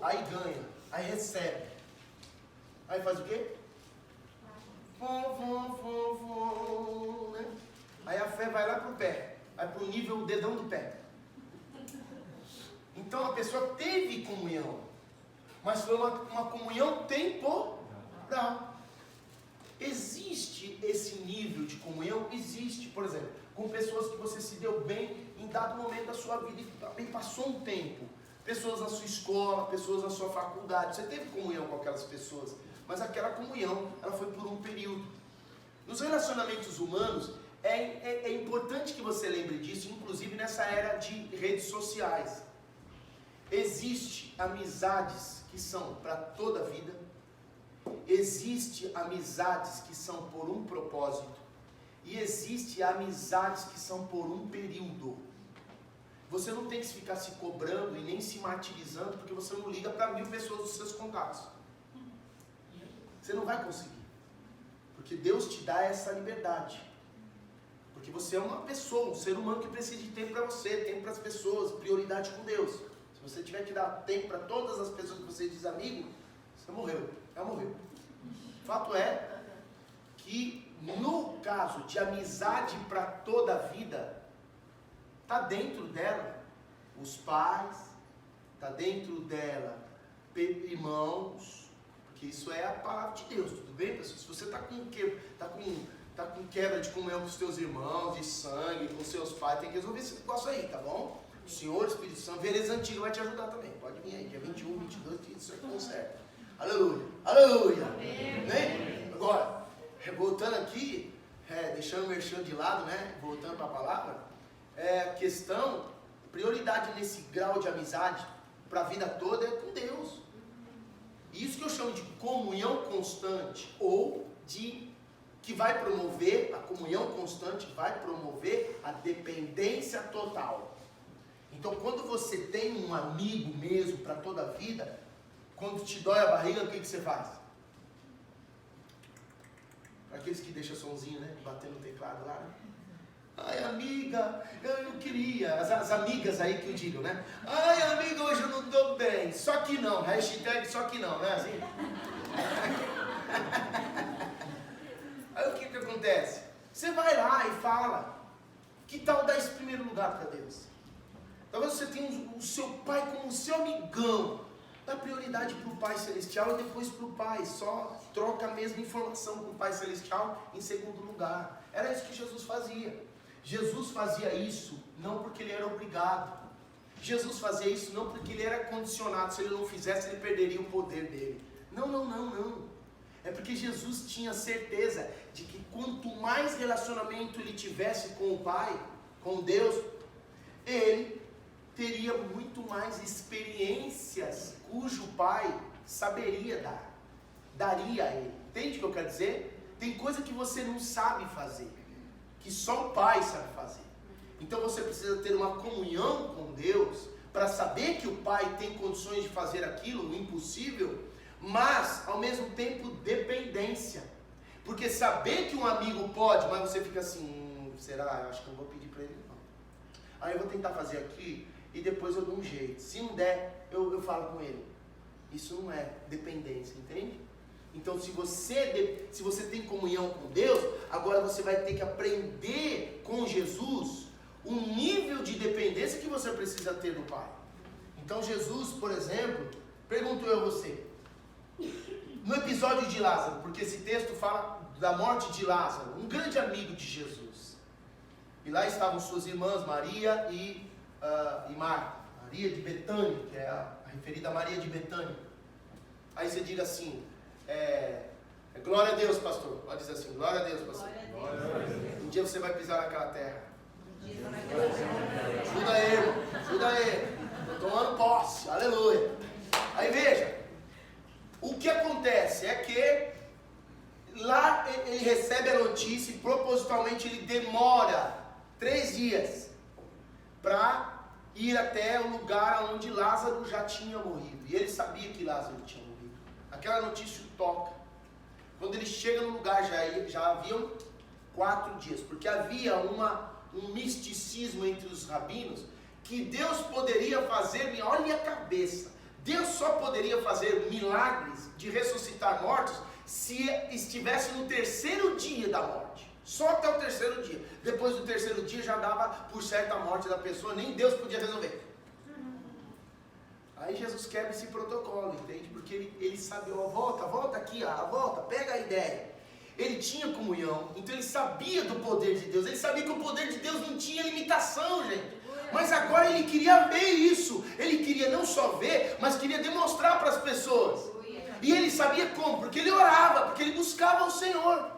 Speaker 1: Aí ganha, aí recebe. Aí faz o quê? Né? Aí a fé vai lá pro pé, vai pro nível dedão do pé. Então a pessoa teve comunhão, mas foi uma comunhão temporal. Existe esse nível de comunhão? Existe, por exemplo, com pessoas que você se deu bem em dado momento da sua vida e também passou um tempo. Pessoas na sua escola, pessoas na sua faculdade, você teve comunhão com aquelas pessoas. Mas aquela comunhão, ela foi por um período. Nos relacionamentos humanos, é importante que você lembre disso, inclusive nessa era de redes sociais. Existem amizades que são para toda a vida. Existem amizades que são por um propósito. E existem amizades que são por um período. Você não tem que ficar se cobrando e nem se martirizando, porque você não liga para 1000 pessoas dos seus contatos. Você não vai conseguir, porque Deus te dá essa liberdade, porque você é uma pessoa, um ser humano que precisa de tempo para você, tempo para as pessoas, prioridade com Deus. Se você tiver que dar tempo para todas as pessoas que você diz amigo, você morreu, já morreu. Fato é que no caso de amizade para toda a vida, está dentro dela os pais, está dentro dela irmãos, Porque isso é a palavra de Deus, tudo bem, pessoal? Se você está com quebra de comunhão com os teus irmãos, de sangue, com seus pais, tem que resolver esse negócio aí, tá bom? O Senhor, Espírito Santo, Vereza Antiga vai te ajudar também. Pode vir aí, dia 21, 22, isso aí conserta. Aleluia, aleluia. Né? Agora, voltando aqui, deixando o merchan de lado, né? Voltando para a palavra, a questão, prioridade nesse grau de amizade para a vida toda é com Deus. Isso que eu chamo de comunhão constante, ou que vai promover, a comunhão constante vai promover a dependência total. Então, quando você tem um amigo mesmo para toda a vida, quando te dói a barriga, o que você faz? Para aqueles que deixam somzinho, né? Batendo no teclado lá. Ai, amiga, eu não queria. As amigas aí que eu digo, né? Ai, amiga, hoje eu não estou bem. Só que não. Hashtag só que não, né? Assim? Aí o que acontece? Você vai lá e fala. Que tal dar esse primeiro lugar para Deus? Talvez você tenha o seu pai como seu amigão. Dá prioridade para o Pai Celestial e depois para o Pai. Só troca a mesma informação com o Pai Celestial em segundo lugar. Era isso que Jesus fazia. Jesus fazia isso não porque ele era obrigado. Jesus fazia isso não porque ele era condicionado. Se ele não fizesse, ele perderia o poder dele. Não. É porque Jesus tinha certeza de que quanto mais relacionamento ele tivesse com o Pai, com Deus, ele teria muito mais experiências cujo Pai saberia dar, daria a ele. Entende o que eu quero dizer? Tem coisa que você não sabe fazer, que só o Pai sabe fazer. Então você precisa ter uma comunhão com Deus para saber que o Pai tem condições de fazer aquilo, o impossível, mas ao mesmo tempo dependência. Porque saber que um amigo pode, mas você fica assim, será? Eu acho que não vou pedir para ele não. Aí eu vou tentar fazer aqui e depois eu dou um jeito. Se não der, eu falo com ele. Isso não é dependência, entende? Então se você tem comunhão com Deus, agora você vai ter que aprender com Jesus o nível de dependência que você precisa ter do Pai. Então Jesus, por exemplo, pergunto eu a você, no episódio de Lázaro, porque esse texto fala da morte de Lázaro, um grande amigo de Jesus. E lá estavam suas irmãs Maria e Marta, Maria de Betânia, que é a referida a Maria de Betânia. Aí você diga assim, glória a Deus, pastor. Pode dizer assim, glória a Deus, pastor. Glória a Deus. Um dia você vai pisar naquela terra. Ajuda aí, irmão. Ajuda aí. Estou tomando posse. Aleluia. Aí veja, o que acontece é que lá ele recebe a notícia e propositalmente ele demora 3 dias para ir até o lugar onde Lázaro já tinha morrido. E ele sabia que Lázaro tinha morrido. Aquela notícia o toca. Quando ele chega no lugar, já haviam 4 dias. Porque havia um misticismo entre os rabinos, que Deus poderia fazer, olha a cabeça, Deus só poderia fazer milagres de ressuscitar mortos, se estivesse no 3º dia da morte. Só até o 3º dia. Depois do 3º dia já dava por certa a morte da pessoa, nem Deus podia resolver. Aí Jesus quebra esse protocolo, entende? Porque ele sabe, volta aqui, volta, pega a ideia. Ele tinha comunhão, então ele sabia do poder de Deus, ele sabia que o poder de Deus não tinha limitação, gente. Mas agora ele queria ver isso, ele queria não só ver, mas queria demonstrar para as pessoas. E ele sabia como, porque ele orava, porque ele buscava o Senhor.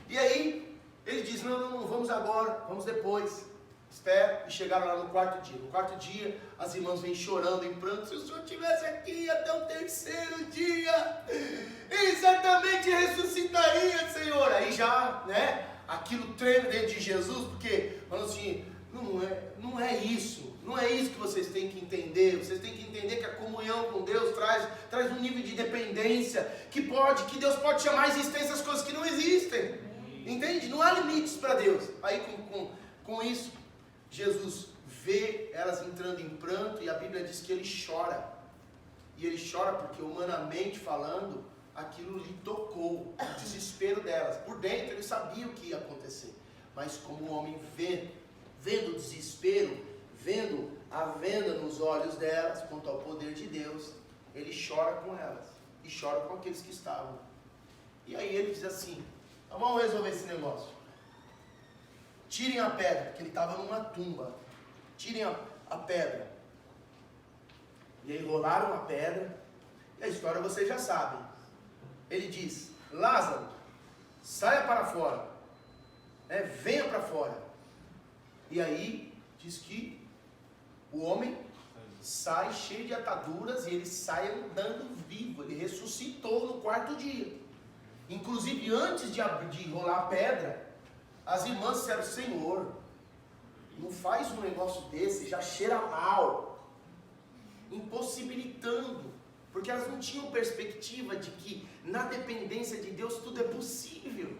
Speaker 1: E aí ele diz, não, vamos agora, vamos depois. Espera, e chegaram lá no 4º dia. No 4º dia, as irmãs vêm chorando em pranto. Se o Senhor estivesse aqui até o 3º dia, Ele certamente ressuscitaria, Senhor. Aí já, né, aquilo treme dentro de Jesus, porque, falando assim, não é isso. Não é isso que vocês têm que entender. Vocês têm que entender que a comunhão com Deus traz um nível de dependência, que Deus pode chamar à existência as coisas que não existem. Entende? Não há limites para Deus. Aí com isso, Jesus vê elas entrando em pranto e a Bíblia diz que ele chora. E ele chora porque, humanamente falando, aquilo lhe tocou, o desespero delas. Por dentro ele sabia o que ia acontecer. Mas como o homem vendo o desespero, vendo a venda nos olhos delas quanto ao poder de Deus, ele chora com elas. e chora com aqueles que estavam. E aí ele diz assim, então vamos resolver esse negócio. Tirem a pedra, porque ele estava numa tumba. Tirem a pedra. E aí rolaram a pedra, e a história vocês já sabem. Ele diz, Lázaro, saia para fora, venha para fora. E aí diz que o homem sai cheio de ataduras e ele sai andando vivo. Ele ressuscitou no quarto dia. Inclusive antes de rolar a pedra, as irmãs disseram, Senhor, não faz um negócio desse, já cheira mal, impossibilitando, porque elas não tinham perspectiva de que na dependência de Deus tudo é possível.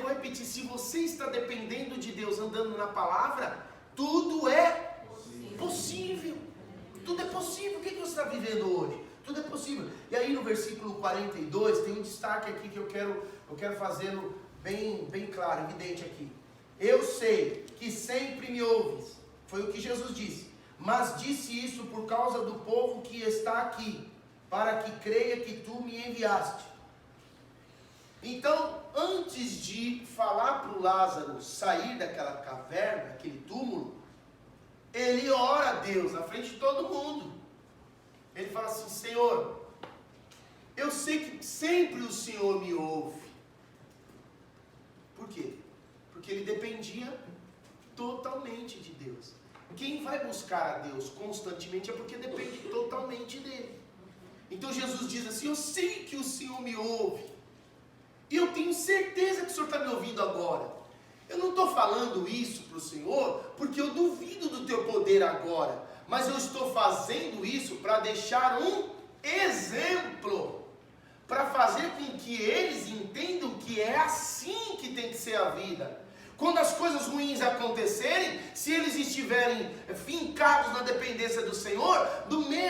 Speaker 1: Vou repetir, se você está dependendo de Deus, andando na palavra, tudo é possível. Tudo é possível. O que você está vivendo hoje? Tudo é possível. E aí no versículo 42 tem um destaque aqui que eu quero fazê-lo bem claro, evidente aqui. Eu sei que sempre me ouves, foi o que Jesus disse, mas disse isso por causa do povo que está aqui, para que creia que tu me enviaste. Então, antes de falar para o Lázaro sair daquela caverna, daquele túmulo, ele ora a Deus na frente de todo mundo. Ele fala assim, Senhor, eu sei que sempre o Senhor me ouve. Por quê? Porque ele dependia totalmente de Deus. Quem vai buscar a Deus constantemente é porque depende totalmente dele. Então Jesus diz assim, eu sei que o Senhor me ouve. E eu tenho certeza que o Senhor está me ouvindo agora. Eu não estou falando isso para o Senhor porque eu duvido do teu poder agora. Mas eu estou fazendo isso para deixar um exemplo. Para fazer com que eles entendam que é assim que tem que ser a vida. Quando as coisas ruins acontecerem, se eles estiverem fincados na dependência do Senhor,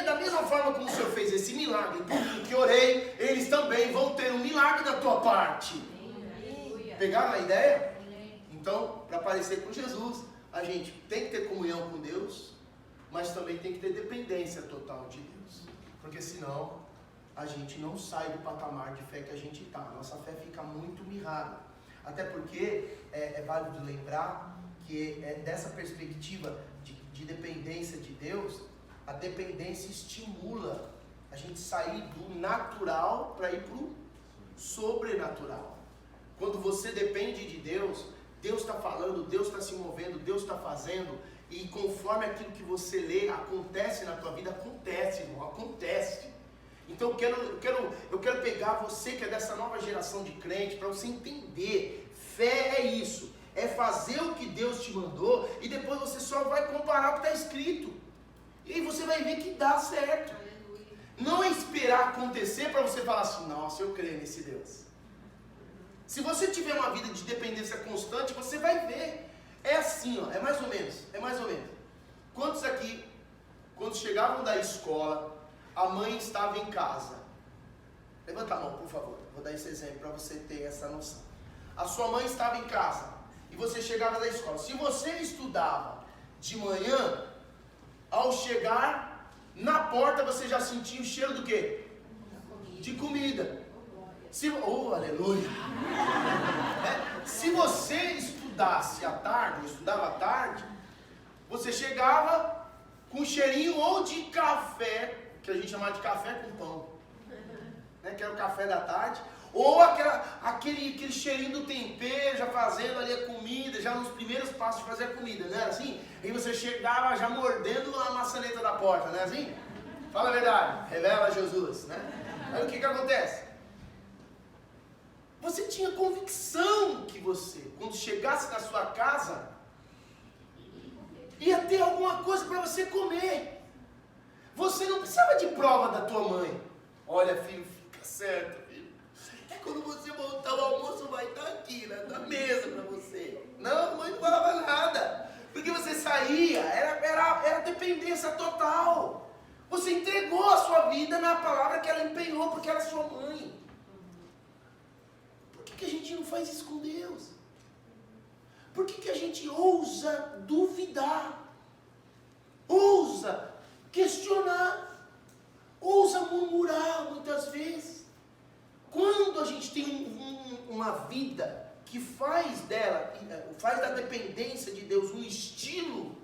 Speaker 1: da mesma forma como o Senhor fez esse milagre, por que orei, eles também vão ter um milagre da tua parte. Pegaram a ideia? Então, para parecer com Jesus, a gente tem que ter comunhão com Deus, mas também tem que ter dependência total de Deus. Porque senão, a gente não sai do patamar de fé que a gente está. Nossa fé fica muito mirrada. Até porque é válido lembrar que dessa perspectiva de dependência de Deus, a dependência estimula a gente sair do natural para ir para o sobrenatural. Quando você depende de Deus, Deus está falando, Deus está se movendo, Deus está fazendo, e conforme aquilo que você lê acontece na tua vida, acontece, irmão, acontece. Então eu quero pegar você que é dessa nova geração de crente, para você entender, fé é isso, é fazer o que Deus te mandou, e depois você só vai comparar o que está escrito, e aí você vai ver que dá certo. Não é esperar acontecer para você falar assim, nossa, eu creio nesse Deus. Se você tiver uma vida de dependência constante, você vai ver. É assim, ó, é mais ou menos. Quantos aqui, quando chegavam da escola, a mãe estava em casa? Levanta a mão, por favor. Vou dar esse exemplo para você ter essa noção. A sua mãe estava em casa e você chegava da escola. Se você estudava de manhã, ao chegar na porta você já sentia o cheiro do quê? De comida. Aleluia! Se você estudasse à tarde, estudava à tarde, você chegava com um cheirinho ou de café, que a gente chama de café com pão, que era o café da tarde, ou aquele cheirinho do tempero, já fazendo ali a comida, já nos primeiros passos de fazer a comida, não era assim? E você chegava já mordendo a maçaneta da porta, não é assim? Fala a verdade, revela Jesus, né? Aí o que acontece? Você tinha convicção que você, quando chegasse na sua casa, ia ter alguma coisa para você comer. Você não precisava de prova da tua mãe. Olha, filho, fica certo, filho. Quando você voltar, o almoço vai estar aqui, na mesa para você. Não, a mãe não falava nada. Porque você saía, era dependência total. Você entregou a sua vida na palavra que ela empenhou, porque ela é sua mãe. Por que a gente não faz isso com Deus? Por que a gente ousa duvidar? Ousa questionar? ousa murmurar muitas vezes. Quando a gente tem uma vida que faz da dependência de Deus um estilo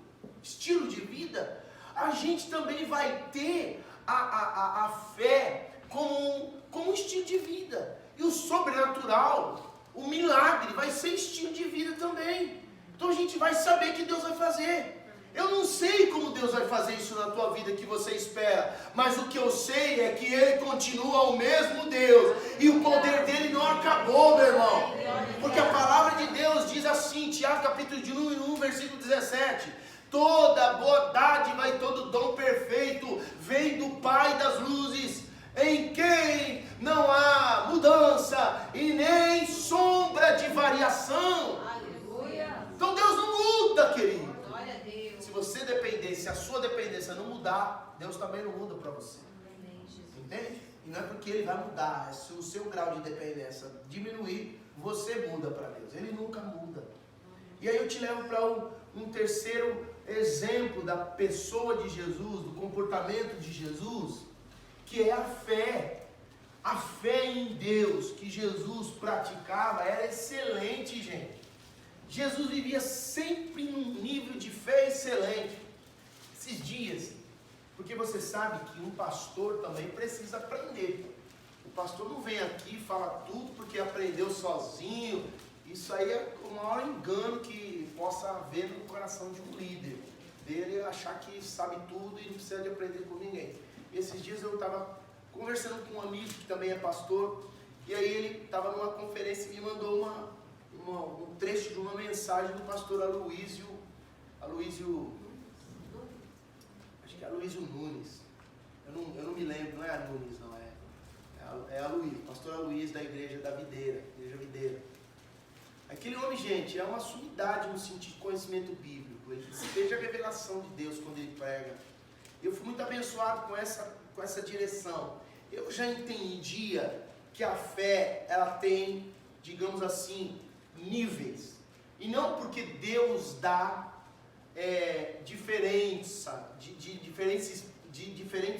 Speaker 1: de vida, a gente também vai ter a fé como um estilo de vida. E o sobrenatural, o milagre, vai ser estilo de vida também. Então a gente vai saber que Deus vai fazer. Eu não sei como Deus vai fazer isso na tua vida que você espera, mas o que eu sei é que Ele continua o mesmo Deus, e o poder dele não acabou, meu irmão. Porque a palavra de Deus diz assim, Tiago capítulo de 1, versículo 17: toda boa dádiva e todo dom perfeito vem do Pai das luzes, em quem não há mudança e nem sombra de variação. Aleluia. Então Deus não muda, querido. Glória a Deus. Se você depender, se a sua dependência não mudar, Deus também não muda para você. Entende? E não é porque Ele vai mudar, é se o seu grau de dependência diminuir, você muda para Deus. Ele nunca muda. E aí eu te levo para um terceiro exemplo da pessoa de Jesus, do comportamento de Jesus, que é a fé. A fé em Deus que Jesus praticava era excelente, gente. Jesus vivia sempre num nível de fé excelente. Esses dias, porque você sabe que um pastor também precisa aprender. O pastor não vem aqui e fala tudo porque aprendeu sozinho. Isso aí é o maior engano que possa haver no coração de um líder. Dele achar que sabe tudo e não precisa de aprender com ninguém. Esses dias eu estava conversando com um amigo que também é pastor, e aí ele estava numa conferência e me mandou um trecho de uma mensagem do pastor Aloísio, acho que é Aloísio Nunes, eu não me lembro, não é Nunes não, é Aloísio, pastor Aloísio da igreja Videira. Aquele homem, gente, é uma sumidade no sentido de conhecimento bíblico, ele veja a revelação de Deus quando ele prega. Eu fui muito abençoado com essa direção. Eu já entendia que a fé, ela tem, digamos assim, níveis. E não porque Deus dá diferentes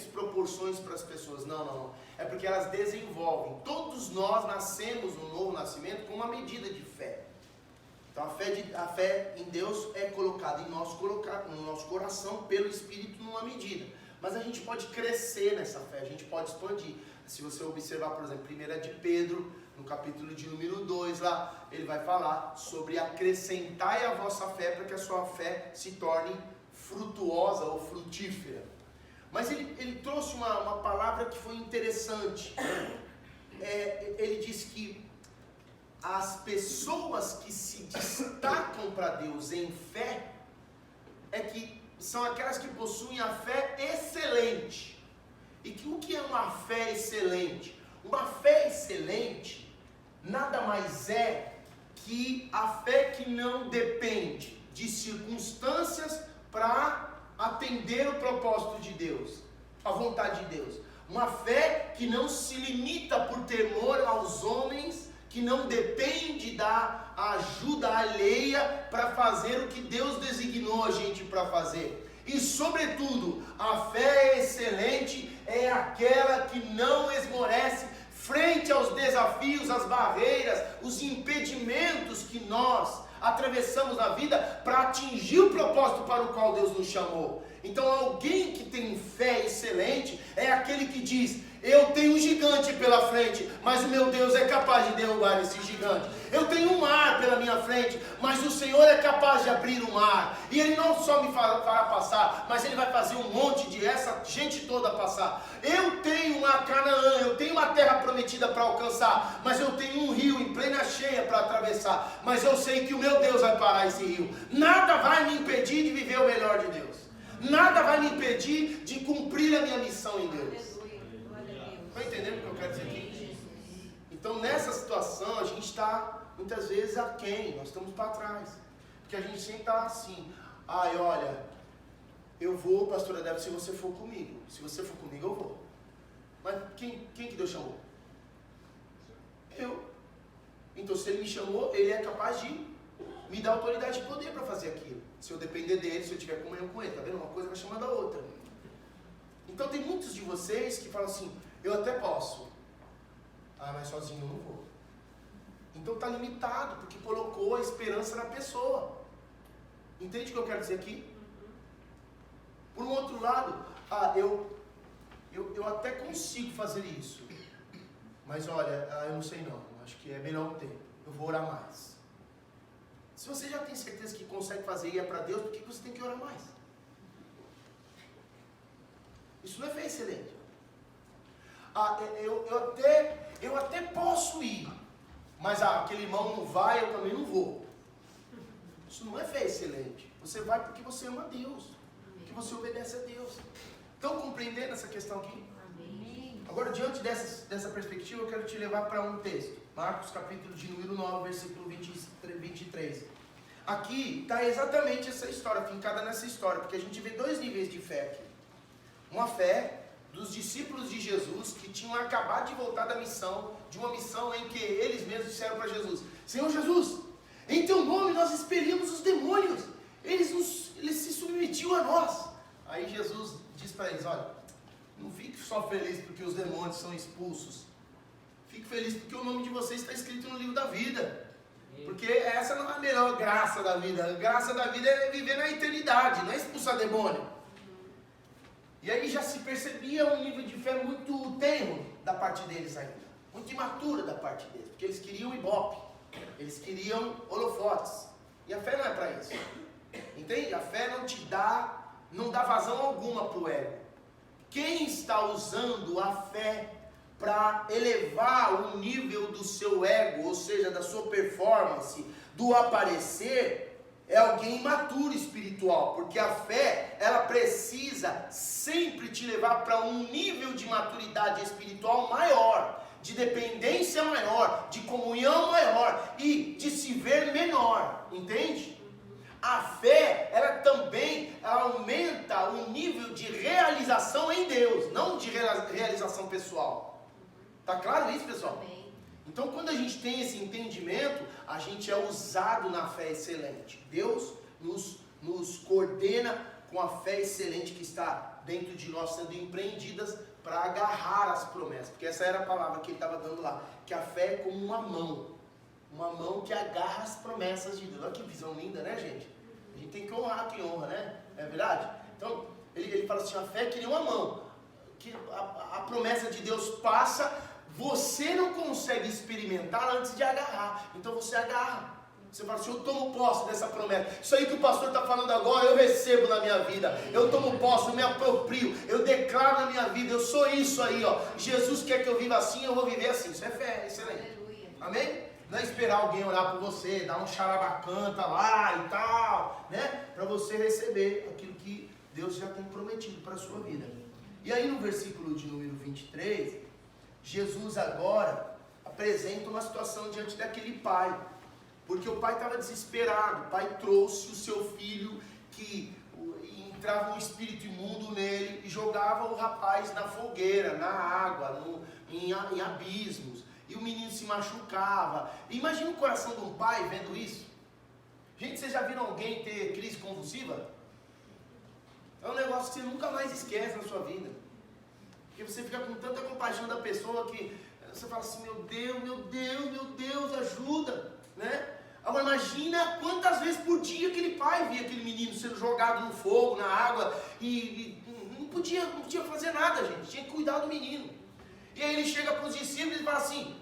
Speaker 1: proporções para as pessoas. Não. É porque elas desenvolvem. Todos nós nascemos no novo nascimento com uma medida de fé. Então a fé em Deus é colocada no nosso coração pelo Espírito numa medida. Mas a gente pode crescer nessa fé, a gente pode expandir. Se você observar, por exemplo, 1 de Pedro, no capítulo de número 2, lá, ele vai falar sobre acrescentai a vossa fé para que a sua fé se torne frutuosa ou frutífera. Mas ele trouxe uma palavra que foi interessante. Ele disse que as pessoas que se destacam para Deus em fé são aquelas que possuem a fé excelente. E o que é uma fé excelente? Uma fé excelente nada mais é que a fé que não depende de circunstâncias para atender o propósito de Deus, a vontade de Deus. Uma fé que não se limita por temor aos homens, que não depende da ajuda alheia para fazer o que Deus designou a gente para fazer. E sobretudo, a fé excelente é aquela que não esmorece frente aos desafios, às barreiras, os impedimentos que nós atravessamos na vida para atingir o propósito para o qual Deus nos chamou. Então alguém que tem fé excelente é aquele que diz: eu tenho um gigante pela frente, mas o meu Deus é capaz de derrubar esse gigante. Eu tenho um mar pela minha frente, mas o Senhor é capaz de abrir o mar. E Ele não só me fará passar, mas Ele vai fazer um monte de essa gente toda passar. Eu tenho uma Canaã, eu tenho uma terra prometida para alcançar, mas eu tenho um rio em plena cheia para atravessar. Mas eu sei que o meu Deus vai parar esse rio. Nada vai me impedir de viver o melhor de Deus. Nada vai me impedir de cumprir a minha missão em Deus. Estão entendendo o que eu quero dizer aqui? Então nessa situação a gente está muitas vezes aquém, nós estamos para trás. Porque a gente sempre está assim: ai, olha, eu vou, pastora Débora, se você for comigo. Se você for comigo, eu vou. Mas quem que Deus chamou? Eu. Então se Ele me chamou, Ele é capaz de me dar autoridade e poder para fazer aquilo. Se eu depender dEle, se eu tiver comunhão com Ele, tá vendo? Uma coisa vai chamando a outra. Então tem muitos de vocês que falam assim, eu até posso, mas sozinho eu não vou. Então está limitado, porque colocou a esperança na pessoa. Entende o que eu quero dizer aqui? Por um outro lado, eu até consigo fazer isso, mas olha, eu não sei não, acho que é melhor um tempo, eu vou orar mais. Se você já tem certeza que consegue fazer e é para Deus, por que você tem que orar mais? Isso não é fé excelente. Eu até posso ir, mas aquele irmão não vai, eu também não vou. Isso não é fé excelente. Você vai porque você ama a Deus, porque você obedece a Deus. Estão compreendendo essa questão aqui? Amém. Agora, diante dessa perspectiva, eu quero te levar para um texto. Marcos, capítulo de número 9, versículo 23. Aqui está exatamente essa história, fincada nessa história, porque a gente vê dois níveis de fé aqui. Uma fé dos discípulos de Jesus, que tinham acabado de voltar da missão, de uma missão em que eles mesmos disseram para Jesus, Senhor Jesus, em teu nome nós expelimos os demônios, eles se submetiam a nós. Aí Jesus diz para eles, olha, não fique só feliz porque os demônios são expulsos, fique feliz porque o nome de vocês está escrito no livro da vida, porque essa não é a melhor graça da vida. A graça da vida é viver na eternidade, não é expulsar demônio. E aí já se percebia um nível de fé muito tenro da parte deles ainda, muito imatura da parte deles, porque eles queriam ibope, eles queriam holofotes, e a fé não é para isso, entende? A fé não dá vazão alguma para o ego. Quem está usando a fé para elevar o nível do seu ego, ou seja, da sua performance, do aparecer, é alguém imaturo espiritual, porque a fé, ela precisa sempre te levar para um nível de maturidade espiritual maior, de dependência maior, de comunhão maior e de se ver menor, entende? A fé, ela também aumenta o nível de realização em Deus, não de realização pessoal. Tá claro isso, pessoal? Amém. Então, quando a gente tem esse entendimento, a gente é usado na fé excelente. Deus nos coordena com a fé excelente que está dentro de nós, sendo empreendidas para agarrar as promessas. Porque essa era a palavra que ele estava dando lá, que a fé é como uma mão que agarra as promessas de Deus. Olha que visão linda, né, gente? A gente tem que honrar quem honra, né? É verdade? Então, ele fala assim, a fé é que nem uma mão, que a promessa de Deus passa, você não consegue experimentar antes de agarrar, então você agarra, você fala assim, eu tomo posse dessa promessa, isso aí que o pastor está falando agora, eu recebo na minha vida, eu tomo posse, eu me aproprio, eu declaro na minha vida, eu sou isso aí, ó. Jesus quer que eu viva assim, eu vou viver assim, isso é fé, excelente. Aleluia. Amém? Não é esperar alguém orar por você, dar um charabacanta lá e tal, né, para você receber aquilo que Deus já tem prometido para a sua vida. E aí no versículo de número 23, Jesus agora apresenta uma situação diante daquele pai, porque o pai estava desesperado. O pai trouxe o seu filho, que entrava um espírito imundo nele e jogava o rapaz na fogueira, na água, em abismos, e o menino se machucava. Imagina o coração de um pai vendo isso. Gente, vocês já viram alguém ter crise convulsiva? É um negócio que você nunca mais esquece na sua vida. Porque você fica com tanta compaixão da pessoa que você fala assim, meu Deus, ajuda, né? Agora imagina quantas vezes por dia aquele pai via aquele menino sendo jogado no fogo, na água, e não podia fazer nada, gente, tinha que cuidar do menino. E aí ele chega para os discípulos e fala assim,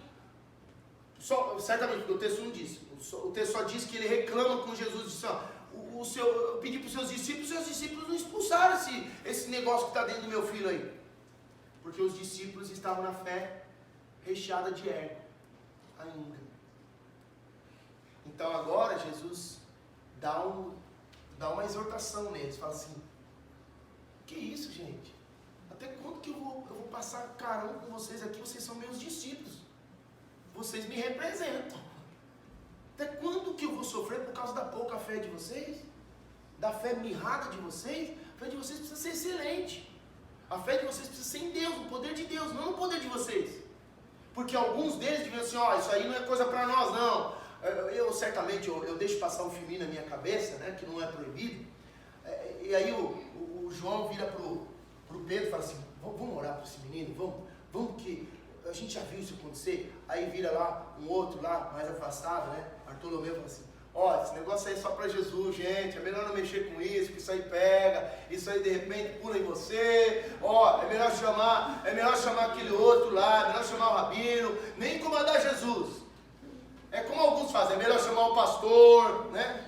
Speaker 1: certamente, porque o texto não diz, o texto só diz que ele reclama com Jesus, diz assim, eu pedi para os seus discípulos não expulsaram esse negócio que está dentro do meu filho aí. Porque os discípulos estavam na fé recheada de ego ainda. Então agora Jesus dá uma exortação neles, fala assim, que isso, gente? Até quando que eu vou passar carão com vocês aqui? Vocês são meus discípulos, vocês me representam. Até quando que eu vou sofrer por causa da pouca fé de vocês? Da fé mirrada de vocês? A fé de vocês precisa ser excelente. A fé de vocês precisa ser em Deus, no poder de Deus, não no poder de vocês. Porque alguns deles deviam assim, isso aí não é coisa para nós, não. Certamente, eu deixo passar um filminho na minha cabeça, né, que não é proibido. E aí o João vira pro para o Pedro e fala assim, vamos orar para esse menino, vamos que a gente já viu isso acontecer. Aí vira lá um outro lá, mais afastado, né? Bartolomeu fala assim, ó, esse negócio aí é só para Jesus, gente, é melhor não mexer com isso, que isso aí pega, isso aí de repente pula em você, ó, é melhor chamar aquele outro lá, é melhor chamar o rabino, nem incomodar Jesus. É como alguns fazem, é melhor chamar o pastor, né?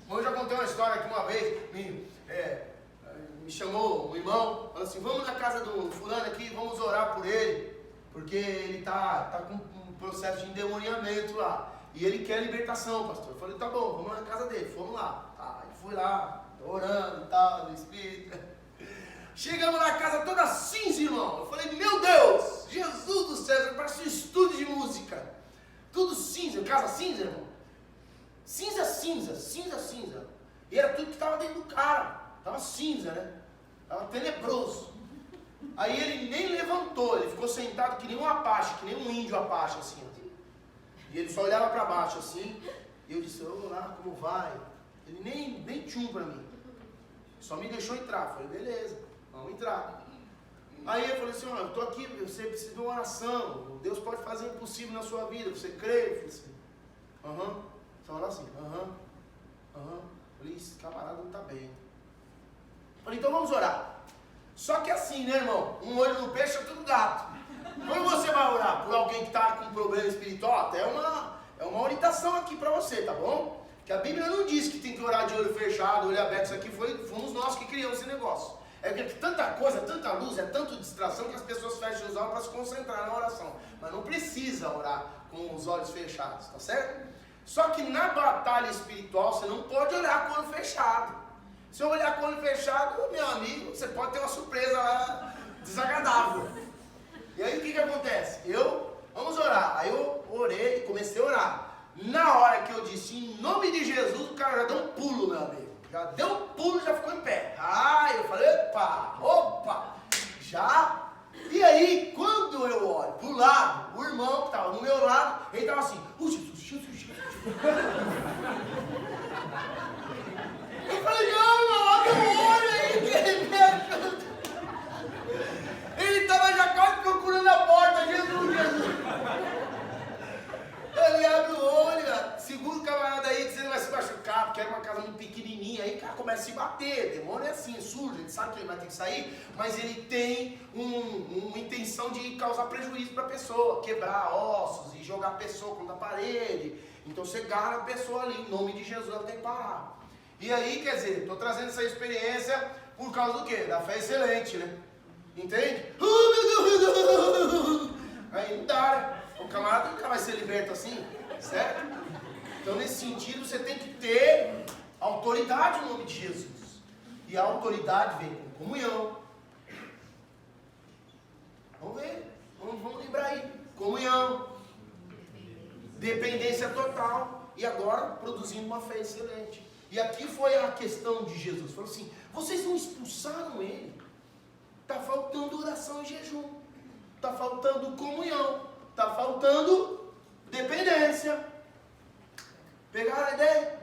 Speaker 1: Eu já contei uma história aqui uma vez, me chamou um irmão, falou assim, vamos na casa do fulano aqui, vamos orar por ele, porque ele tá com um processo de endemoniamento lá, e ele quer libertação, pastor. Eu falei, tá bom, vamos na casa dele, fomos lá. Aí fui lá, orando e tal, no Espírito. Chegamos na casa toda cinza, irmão. Eu falei, meu Deus, Jesus do céu, parece um estúdio de música. Tudo cinza, casa cinza, irmão. Cinza. E era tudo que estava dentro do cara. Estava cinza, né? Estava tenebroso. Aí ele nem levantou, ele ficou sentado que nem um apache, que nem um índio apache, assim. E ele só olhava para baixo, assim. E eu disse, vamos lá, como vai? Ele nem tchum para mim. Só me deixou entrar. Falei, beleza, vamos entrar. Aí eu falei assim, eu estou aqui, você precisa de uma oração. Deus pode fazer o impossível na sua vida. Você crê? Eu falei assim, Só olha assim, Falei, esse camarada não está bem. Falei, então vamos orar. Só que assim, né, irmão? Um olho no peixe é tudo gato. Quando você vai orar por alguém que está com um problema espiritual, até é uma orientação aqui para você, tá bom? Que a Bíblia não diz que tem que orar de olho fechado, olho aberto. Isso aqui fomos nós que criamos esse negócio. É porque tanta coisa, tanta luz, é tanta distração que as pessoas fecham os olhos para se concentrar na oração. Mas não precisa orar com os olhos fechados, tá certo? Só que na batalha espiritual você não pode olhar com o olho fechado. Se eu olhar com o olho fechado, meu amigo, você pode ter uma surpresa lá desagradável. E aí o que acontece? Vamos orar. Aí eu orei, comecei a orar. Na hora que eu disse em nome de Jesus, o cara já deu um pulo, meu amigo. Já deu um pulo, já ficou em pé. Eu falei, opa, já. E aí, quando eu olho pro lado, o irmão que estava no meu lado, ele estava assim, Jesus. Eu falei, não, abre o olho aí, que ele me ajuda. Ele estava já quase procurando a porta, Jesus. Ele abre o olho, segura o camarada aí que você não vai se machucar, porque era uma casa muito pequenininha, aí o cara começa a se bater, demônio é assim, sujo, a gente sabe que ele vai ter que sair, mas ele tem uma intenção de causar prejuízo para a pessoa, quebrar ossos e jogar a pessoa contra a parede, então você garra a pessoa ali, em nome de Jesus ela tem que parar. E aí, quer dizer, estou trazendo essa experiência por causa do quê? Da fé excelente, né? Entende? Aí não dá, né? O camarada nunca vai ser liberto assim, certo? Então, nesse sentido, você tem que ter autoridade no nome de Jesus. E a autoridade vem com comunhão. Vamos ver, vamos lembrar aí. Comunhão, dependência total. E agora, produzindo uma fé excelente. E aqui foi a questão de Jesus. Falou assim, vocês não expulsaram ele. Está faltando oração e jejum. Está faltando comunhão. Está faltando dependência. Pegaram a ideia?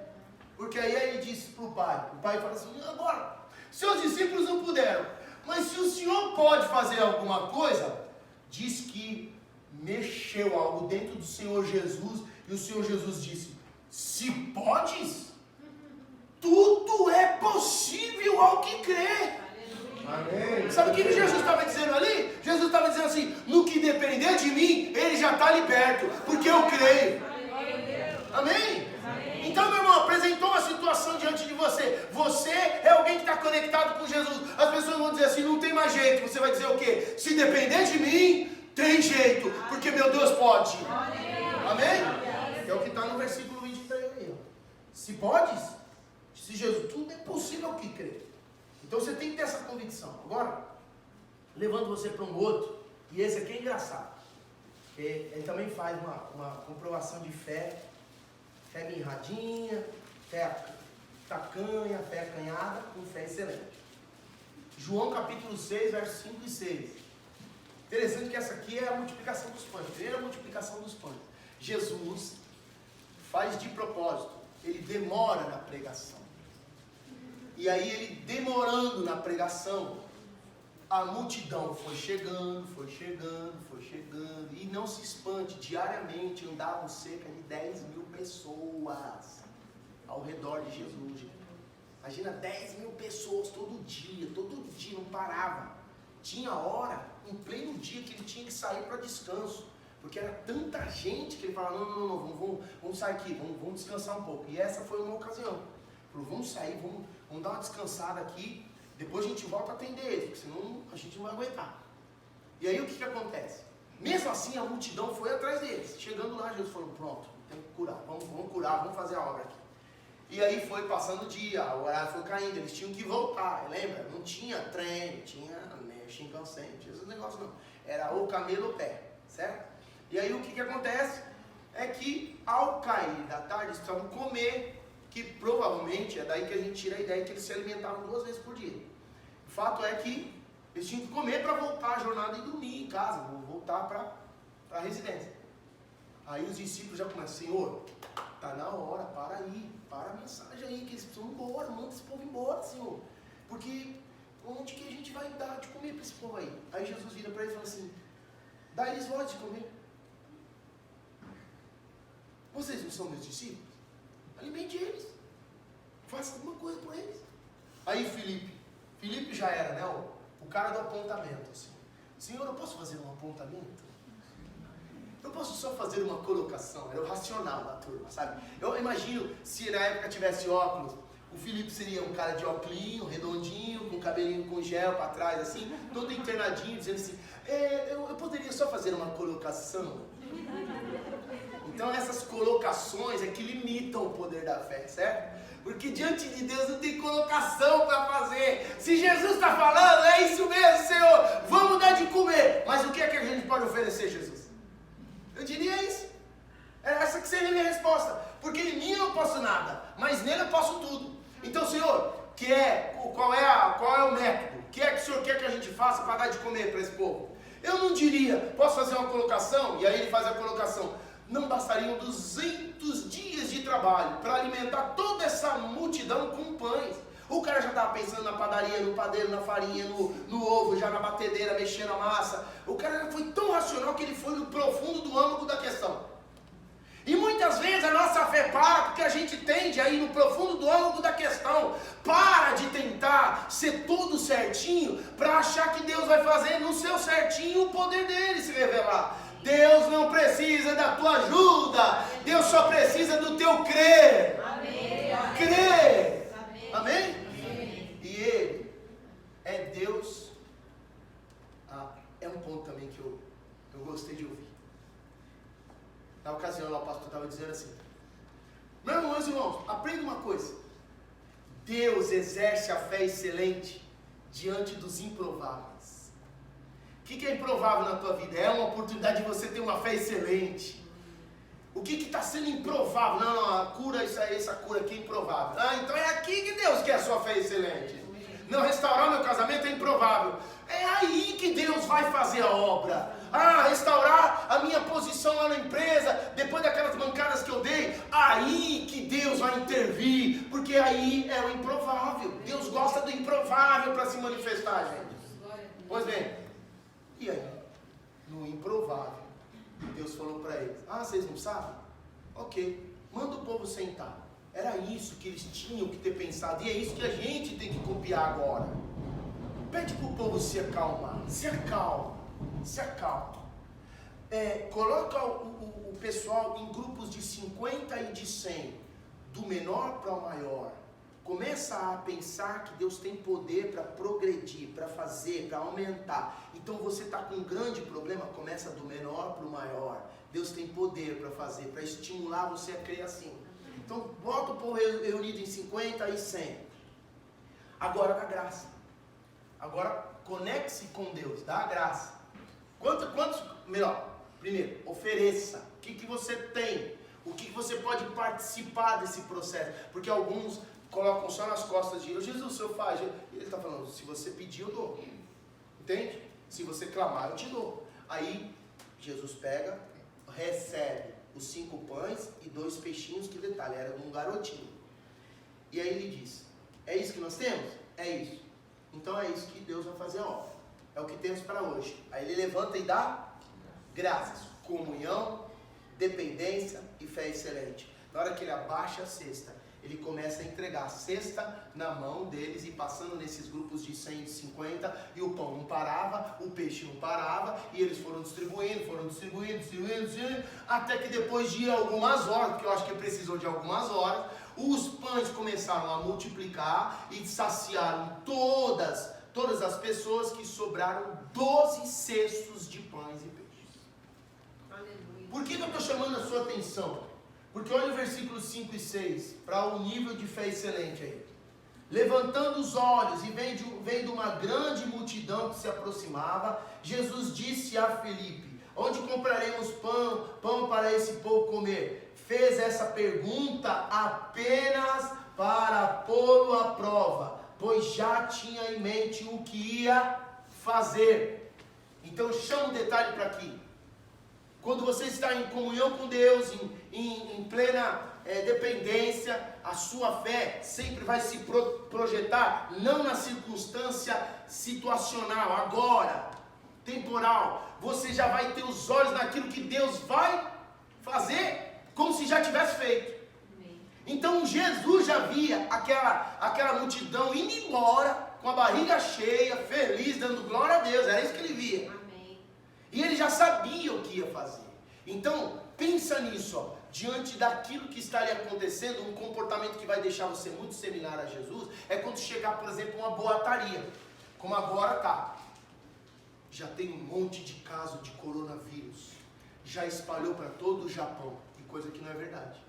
Speaker 1: Porque aí ele disse para o pai fala assim, agora, seus discípulos não puderam, mas se o senhor pode fazer alguma coisa, diz que mexeu algo dentro do Senhor Jesus, e o Senhor Jesus disse, se podes, tudo é possível ao que crê. Amém. Sabe o que Jesus estava dizendo ali? Jesus estava dizendo assim, no que depender de mim, ele já está liberto, porque eu creio. Amém? Então, meu irmão, apresentou uma situação diante de você. Você é alguém que está conectado com Jesus. As pessoas vão dizer assim, não tem mais jeito. Você vai dizer o quê? Se depender de mim, tem jeito, porque meu Deus pode. Amém? É o que está no versículo 23 aí. Se podes, se Jesus, tudo é possível ao que crer. Então você tem que ter essa convicção. Agora, levando você para um outro, e esse aqui é engraçado. Ele também faz uma comprovação de fé mirradinha, fé tacanha, fé acanhada, com fé excelente. João capítulo 6, versos 5 e 6. Interessante que essa aqui é a multiplicação dos pães. Primeira multiplicação dos pães. Jesus faz de propósito, ele demora na pregação. E aí ele demorando na pregação, a multidão foi chegando, e não se espante, diariamente andavam cerca de 10.000 pessoas ao redor de Jesus. Imagina 10.000 pessoas todo dia, não parava. Tinha hora, em pleno dia, que ele tinha que sair para descanso, porque era tanta gente que ele falava, não, vamos sair aqui, vamos descansar um pouco. E essa foi uma ocasião. Ele falou, vamos sair, vamos dar uma descansada aqui, depois a gente volta a atender ele, porque senão a gente não vai aguentar. E aí o que acontece? Mesmo assim a multidão foi atrás deles. Chegando lá, Jesus falou, pronto, tem que curar, vamos curar, vamos fazer a obra aqui. E aí foi passando o dia, o horário foi caindo, eles tinham que voltar, lembra? Não tinha trem, não tinha Shinkansen, não tinha esse negócio não. Era ou camelo ou pé, certo? E aí o que acontece? É que ao cair da tarde eles precisavam comer, que provavelmente é daí que a gente tira a ideia que eles se alimentavam 2 vezes por dia. O fato é que eles tinham que comer para voltar a jornada e dormir em casa, voltar para a residência. Aí os discípulos já começam, Senhor, está na hora, para a mensagem aí, que eles precisam ir embora, manda esse povo embora, Senhor. Porque onde que a gente vai dar de comer para esse povo aí? Aí Jesus vira para ele e fala assim, dá eles voz de comer. Vocês não são meus discípulos? Alimente eles. Faça alguma coisa por eles. Aí Filipe já era, né? O cara do apontamento. Assim. Senhor, eu posso fazer um apontamento? Eu posso só fazer uma colocação? Era o racional da turma, sabe? Eu imagino se na época tivesse óculos, o Filipe seria um cara de óculos, redondinho, com cabelinho com gel para trás, assim, todo internadinho, dizendo assim, eu poderia só fazer uma colocação? Então essas colocações é que limitam o poder da fé, certo? Porque diante de Deus não tem colocação para fazer. Se Jesus está falando, é isso mesmo, Senhor, vamos dar de comer. Mas o que é que a gente pode oferecer, Jesus? Eu diria isso. Era essa que seria a minha resposta. Porque em mim eu não posso nada, mas nele eu posso tudo. Então, Senhor, qual é o método? O que é que o Senhor quer que a gente faça para dar de comer para esse povo? Eu não diria, posso fazer uma colocação? E aí ele faz a colocação. Não bastariam 200 dias de trabalho para alimentar toda essa multidão com pães. O cara já estava pensando na padaria, no padeiro, na farinha, no ovo, já na batedeira, mexendo a massa. O cara foi tão racional que ele foi no profundo do âmago da questão. E muitas vezes a nossa fé para porque a gente tende a ir no profundo do âmago da questão. Para de tentar ser tudo certinho para achar que Deus vai fazer no seu certinho o poder dele se revelar. Deus não precisa da tua ajuda. Deus só precisa do teu crer. Amém. Crer. Amém? Amém? E Ele é Deus. É um ponto também que eu gostei de ouvir. Na ocasião lá o pastor estava dizendo assim, meus irmãos, aprenda uma coisa. Deus exerce a fé excelente diante dos improváveis. O que é improvável na tua vida? É uma oportunidade de você ter uma fé excelente. O que está sendo improvável? Não, a cura, essa cura aqui é improvável. Então é aqui que Deus quer a sua fé excelente. Não, restaurar meu casamento é improvável. É aí que Deus vai fazer a obra. Restaurar a minha posição lá na empresa, depois daquelas bancadas que eu dei, aí que Deus vai intervir, porque aí é o improvável. Deus gosta do improvável para se manifestar, gente. Pois bem, e aí? No improvável, Deus falou para eles, vocês não sabem? Ok, manda o povo sentar. Era isso que eles tinham que ter pensado, e é isso que a gente tem que copiar agora. Pede para o povo se acalmar, se acalma. Coloca o pessoal em grupos de 50 e de 100, do menor para o maior. Começa a pensar que Deus tem poder para progredir, para fazer, para aumentar. Então você está com um grande problema, começa do menor para o maior. Deus tem poder para fazer, para estimular você a crer assim. Então bota o povo reunido em 50 e 100. Agora dá graça. Agora conecte-se com Deus, dá a graça. Melhor, primeiro, ofereça. O que você tem? O que você pode participar desse processo? Porque alguns colocam só nas costas de Jesus, o Senhor faz. Ele está falando, se você pedir, eu dou. Entende? Se você clamar, eu te dou. Aí, Jesus pega, recebe os 5 pães e 2 peixinhos, que detalhe, era de um garotinho. E aí ele diz, É isso que nós temos? É isso. Então é isso que Deus vai fazer a obra. É o que temos para hoje. Aí ele levanta e dá graças. Comunhão, dependência e fé excelente. Na hora que ele abaixa a cesta, ele começa a entregar a cesta na mão deles e passando nesses grupos de 150, e o pão não parava, o peixe não parava, e eles foram distribuindo, até que depois de algumas horas, porque eu acho que precisou de algumas horas, os pães começaram a multiplicar e saciaram todas as pessoas, que sobraram 12 cestos de pães e peixes. Aleluia. Por que eu estou chamando a sua atenção? Porque olha o versículo 5 e 6, para o nível de fé excelente aí. Levantando os olhos e vendo uma grande multidão que se aproximava, Jesus disse a Filipe: onde compraremos pão para esse povo comer? Fez essa pergunta apenas para pô-lo à prova, pois já tinha em mente o que ia fazer. Então chama um detalhe para aqui. Quando você está em comunhão com Deus, em plena dependência, a sua fé sempre vai se projetar, não na circunstância situacional, agora, temporal. Você já vai ter os olhos naquilo que Deus vai fazer, como se já tivesse feito. Então Jesus já via aquela multidão indo embora, com a barriga cheia, feliz, dando glória a Deus. Era isso que ele via. Amém. E ele já sabia o que ia fazer. Então, pensa nisso, ó. Diante daquilo que está ali acontecendo, um comportamento que vai deixar você muito similar a Jesus, é quando chegar, por exemplo, uma boataria, como agora está. Já tem um monte de caso de coronavírus, já espalhou para todo o Japão, e coisa que não é verdade.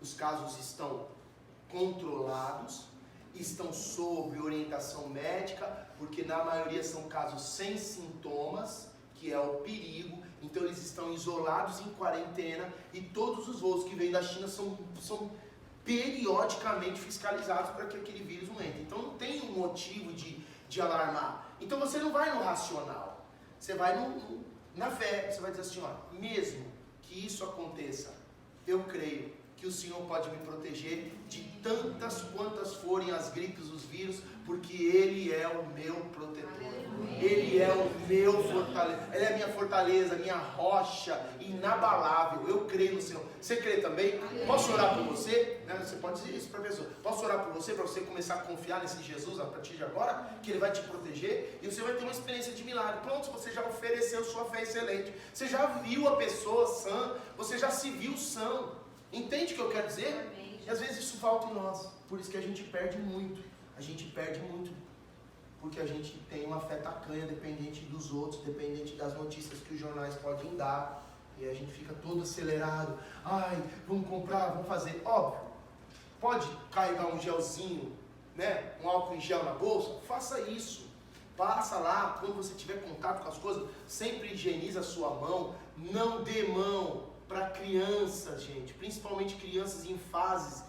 Speaker 1: Os casos estão controlados, estão sob orientação médica, porque na maioria são casos sem sintomas, que é o perigo. Então eles estão isolados em quarentena, e todos os voos que vêm da China são periodicamente fiscalizados para que aquele vírus não entre. Então não tem um motivo de alarmar. Então você não vai no racional, você vai na fé. Você vai dizer assim, ó, mesmo que isso aconteça, eu creio que o Senhor pode me proteger de tantas quantas forem as gripes, os vírus, porque Ele é o meu protetor. Ele é o meu fortaleza. Ele é a minha fortaleza, minha rocha inabalável. Eu creio no Senhor. Você crê também? Posso orar por você? Você pode dizer isso para a pessoa. Posso orar por você, para você começar a confiar nesse Jesus a partir de agora, que Ele vai te proteger, e você vai ter uma experiência de milagre. Pronto, você já ofereceu sua fé excelente. Você já viu a pessoa sã, você já se viu sã. Entende o que eu quero dizer? E às vezes isso falta em nós. Por isso que a gente perde muito. A gente perde muito porque a gente tem uma fé tacanha, dependente dos outros, dependente das notícias que os jornais podem dar. E a gente fica todo acelerado. Ai, vamos comprar, vamos fazer. Óbvio, pode carregar um gelzinho, né? Um álcool em gel na bolsa? Faça isso. Passa lá, quando você tiver contato com as coisas, sempre higieniza a sua mão. Não dê mão para crianças, gente, principalmente crianças em fases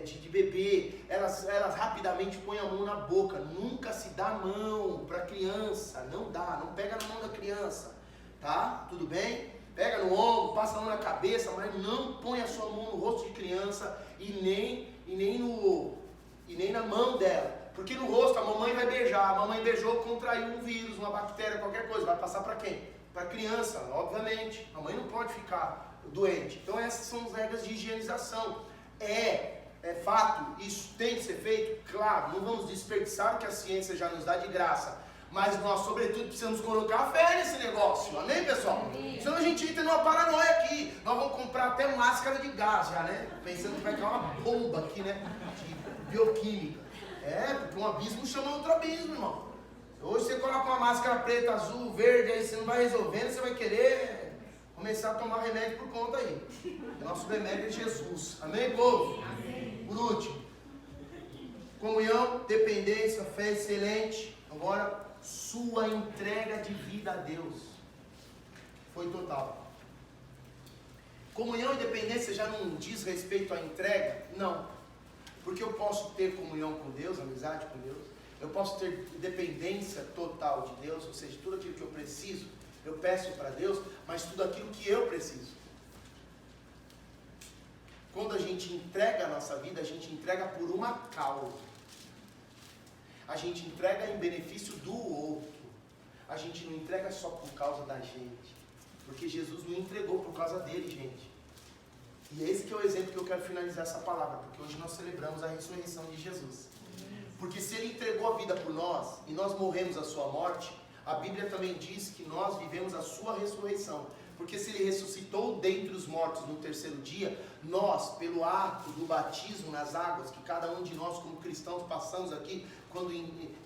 Speaker 1: de bebê, elas rapidamente põem a mão na boca. Nunca se dá mão para criança, não dá, não pega na mão da criança, tá? Tudo bem? Pega no ombro, passa a mão na cabeça, mas não põe a sua mão no rosto de criança e nem na mão dela, porque no rosto a mamãe vai beijar, a mamãe beijou, contraiu um vírus, uma bactéria, qualquer coisa, vai passar para quem? Para a criança, obviamente. A mãe não pode ficar doente. Então essas são as regras de higienização. É fato, isso tem que ser feito? Claro, não vamos desperdiçar o que a ciência já nos dá de graça. Mas nós, sobretudo, precisamos colocar fé nesse negócio. Amém, pessoal? Senão a gente entra numa paranoia aqui. Nós vamos comprar até máscara de gás já, né? Pensando que vai cair uma bomba aqui, né? De bioquímica. Porque um abismo chama outro abismo, irmão. Hoje você coloca uma máscara preta, azul, verde, aí você não vai resolvendo, você vai querer começar a tomar remédio por conta aí. Nosso remédio é Jesus. Amém, povo? Amém. Por último, comunhão, dependência, fé excelente. Agora, sua entrega de vida a Deus foi total. Comunhão e dependência já não diz respeito à entrega? Não. Porque eu posso ter comunhão com Deus, amizade com Deus. Eu posso ter dependência total de Deus, ou seja, tudo aquilo que eu preciso, eu peço para Deus, mas tudo aquilo que eu preciso. quando a gente entrega a nossa vida, a gente entrega por uma causa. A gente entrega em benefício do outro. A gente não entrega só por causa da gente. Porque Jesus não entregou por causa dele, gente. E esse que é o exemplo que eu quero finalizar essa palavra. Porque hoje nós celebramos a ressurreição de Jesus. Porque se ele entregou a vida por nós, e nós morremos a sua morte, a Bíblia também diz que nós vivemos a sua ressurreição. Porque se ele ressuscitou dentre os mortos no terceiro dia, nós, pelo ato do batismo nas águas, que cada um de nós como cristãos passamos aqui, quando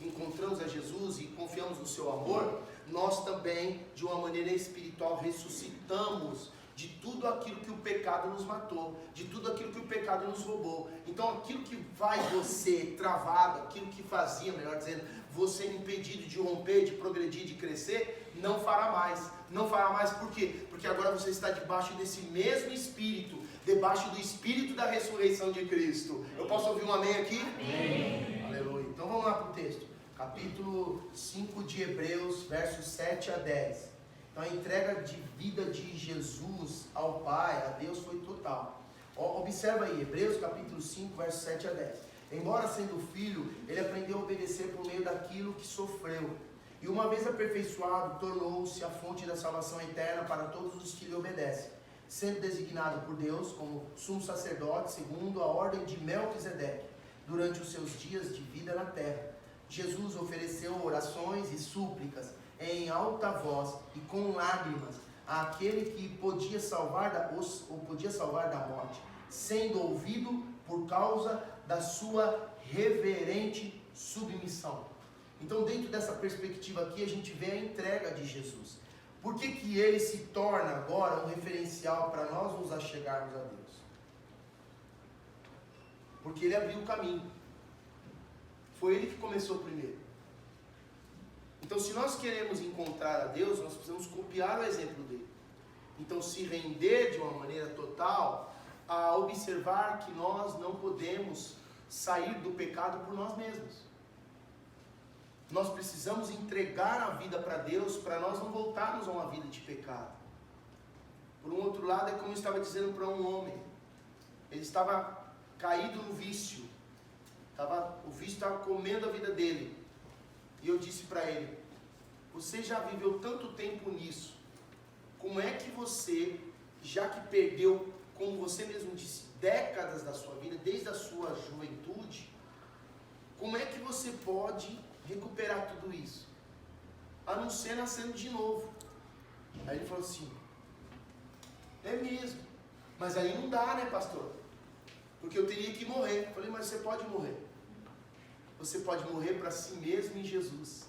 Speaker 1: encontramos a Jesus e confiamos no seu amor, nós também, de uma maneira espiritual, ressuscitamos de tudo aquilo que o pecado nos matou, de tudo aquilo que o pecado nos roubou. Então aquilo que faz você travado, aquilo que fazia, melhor dizendo, você impedido de romper, de progredir, de crescer, não fará mais. Não fará mais por quê? Porque agora você está debaixo desse mesmo Espírito, debaixo do Espírito da ressurreição de Cristo. Eu posso ouvir um amém aqui? Amém. Aleluia. Então vamos lá para o texto. Capítulo 5 de Hebreus, versos 7 a 10. Então a entrega de vida de Jesus ao Pai, a Deus, foi total. Observa aí, Hebreus capítulo 5, versos 7 a 10. Embora sendo filho, ele aprendeu a obedecer por meio daquilo que sofreu. E uma vez aperfeiçoado, tornou-se a fonte da salvação eterna para todos os que lhe obedecem, sendo designado por Deus como sumo sacerdote, segundo a ordem de Melquisedeque, durante os seus dias de vida na terra. Jesus ofereceu orações e súplicas em alta voz e com lágrimas àquele que podia salvar da morte, sendo ouvido por causa da sua reverente submissão. Então, dentro dessa perspectiva aqui, a gente vê a entrega de Jesus. Por que ele se torna agora um referencial para nós nos achegarmos a Deus? Porque ele abriu o caminho. Foi ele que começou primeiro. Então, se nós queremos encontrar a Deus, nós precisamos copiar o exemplo dele. Então, se render de uma maneira total a observar que nós não podemos sair do pecado por nós mesmos. Nós precisamos entregar a vida para Deus para nós não voltarmos a uma vida de pecado. Por um outro lado, é como eu estava dizendo para um homem. Ele estava caído no vício. O vício estava comendo a vida dele. E eu disse para ele: você já viveu tanto tempo nisso. Como é que você, já que perdeu, como você mesmo disse, décadas da sua vida, desde a sua juventude, como é que você pode recuperar tudo isso? A não ser nascendo de novo. Aí ele falou assim: é mesmo, mas aí não dá, né, pastor? Porque eu teria que morrer. Eu falei: mas você pode morrer. Você pode morrer para si mesmo em Jesus.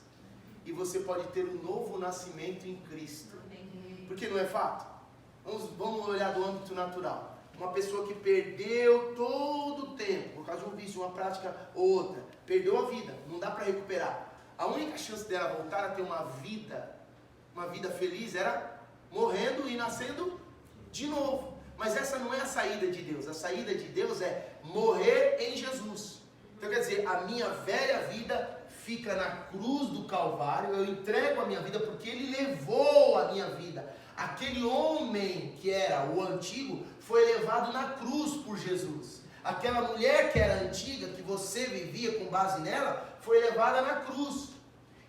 Speaker 1: E você pode ter um novo nascimento em Cristo. Porque não é fato? Vamos olhar do âmbito natural. Uma pessoa que perdeu todo o tempo, por causa de um vício, uma prática ou outra, perdeu a vida, não dá para recuperar. A única chance dela voltar a ter uma vida feliz era morrendo e nascendo de novo. Mas essa não é a saída de Deus. A saída de Deus é morrer em Jesus. Então quer dizer, a minha velha vida fica na cruz do Calvário, eu entrego a minha vida porque Ele levou a minha vida. Aquele homem que era o antigo foi levado na cruz por Jesus. Aquela mulher que era antiga, que você vivia com base nela, foi levada na cruz.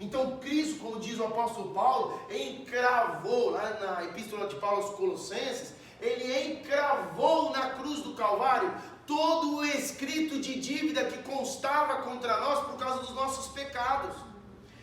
Speaker 1: Então Cristo, como diz o apóstolo Paulo, encravou, lá na epístola de Paulo aos Colossenses, ele encravou na cruz do Calvário todo o escrito de dívida que constava contra nós por causa dos nossos pecados.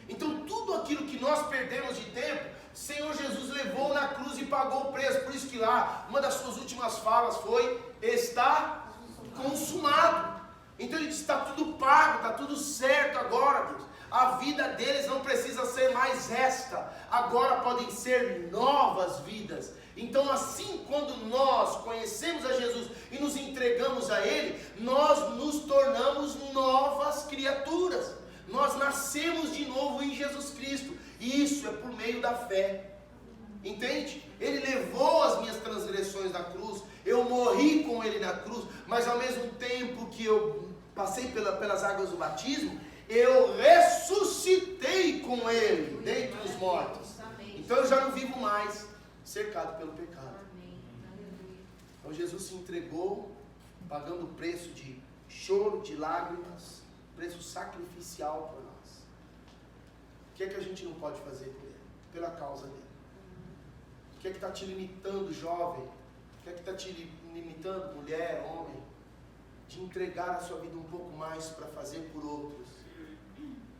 Speaker 1: Então tudo aquilo que nós perdemos de tempo, Senhor Jesus levou na cruz e pagou o preço. Por isso que lá, uma das suas últimas falas foi: está consumado. Então ele disse: está tudo pago, está tudo certo agora, Deus. A vida deles não precisa ser mais esta, agora podem ser novas vidas. Então assim, quando nós conhecemos a Jesus e nos entregamos a Ele, nós nos tornamos novas criaturas. Nós nascemos de novo em Jesus Cristo. E isso é por meio da fé. Entende? Ele levou as minhas transgressões na cruz. Eu morri com Ele na cruz. Mas ao mesmo tempo que eu passei pelas águas do batismo, eu ressuscitei com Ele dentre os mortos. Então eu já não vivo mais cercado pelo pecado. Então Jesus se entregou pagando o preço de choro, de lágrimas, preço sacrificial por nós. O que é que a gente não pode fazer por ele? Pela causa dele. O que é que está te limitando, jovem? O que é que está te limitando, mulher, homem? De entregar a sua vida um pouco mais para fazer por outros.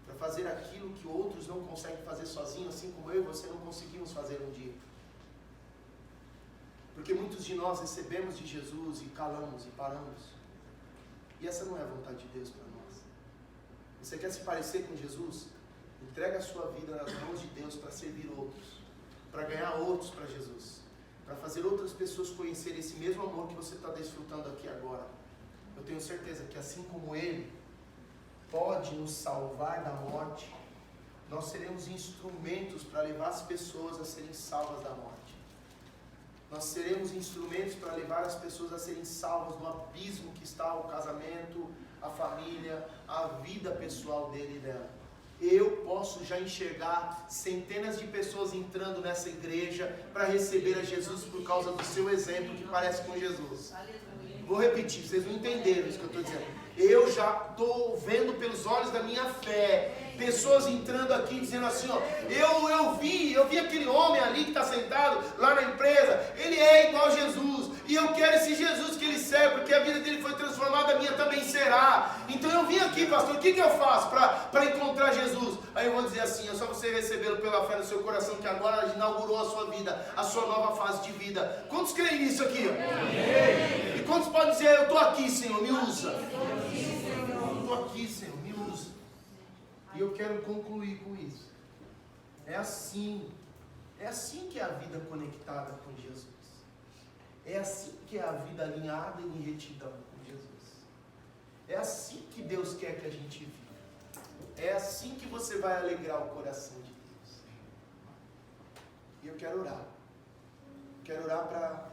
Speaker 1: Para fazer aquilo que outros não conseguem fazer sozinhos, assim como eu e você não conseguimos fazer um dia. Porque muitos de nós recebemos de Jesus e calamos e paramos. E essa não é a vontade de Deus para nós. Você quer se parecer com Jesus? Entrega a sua vida nas mãos de Deus para servir outros. Para ganhar outros para Jesus. Para fazer outras pessoas conhecerem esse mesmo amor que você está desfrutando aqui agora. Eu tenho certeza que assim como Ele pode nos salvar da morte, nós seremos instrumentos para levar as pessoas a serem salvas da morte. Nós seremos instrumentos para levar as pessoas a serem salvas do abismo que está o casamento, a família, a vida pessoal dele e dela. Eu posso já enxergar centenas de pessoas entrando nessa igreja para receber a Jesus por causa do seu exemplo que parece com Jesus. Vou repetir, vocês não entenderam isso que eu estou dizendo. Eu já estou vendo pelos olhos da minha fé pessoas entrando aqui dizendo assim, ó, eu vi aquele homem ali que está sentado lá na empresa, ele é igual a Jesus, e eu quero esse Jesus que ele serve, porque a vida dele foi transformada, a minha também será. Então eu vim aqui, pastor, o que eu faço para encontrar Jesus? Aí eu vou dizer assim, é só você recebê-lo pela fé no seu coração, que agora inaugurou a sua vida, a sua nova fase de vida. Quantos creem nisso aqui? Amém. E quantos podem dizer, eu estou aqui, Senhor, me usa? Eu estou aqui, Senhor, me usa. E eu quero concluir com isso. É assim que é a vida conectada com Jesus. É assim que é a vida alinhada em retidão com Jesus. É assim que Deus quer que a gente viva. É assim que você vai alegrar o coração de Deus. E eu quero orar. Quero orar para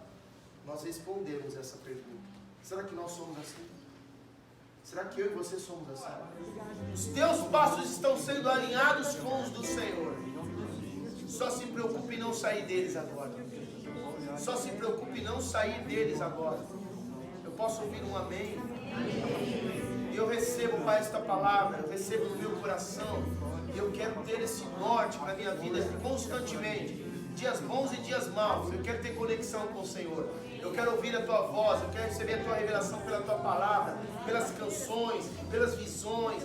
Speaker 1: nós respondermos essa pergunta. Será que nós somos assim? Será que eu e você somos assim? Os teus passos estão sendo alinhados com os do Senhor. Só se preocupe em não sair deles agora. Só se preocupe em não sair deles agora. Eu posso ouvir um amém? E eu recebo, Pai, esta palavra. Eu recebo no meu coração. E eu quero ter esse norte para a minha vida constantemente. Dias bons e dias maus. Eu quero ter conexão com o Senhor. Eu quero ouvir a tua voz, eu quero receber a tua revelação pela tua palavra, pelas canções, pelas visões,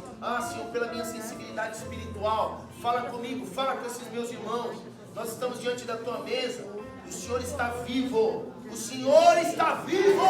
Speaker 1: Senhor, pela minha sensibilidade espiritual. Fala comigo, fala com esses meus irmãos. Nós estamos diante da tua mesa. O Senhor está vivo. O Senhor está vivo.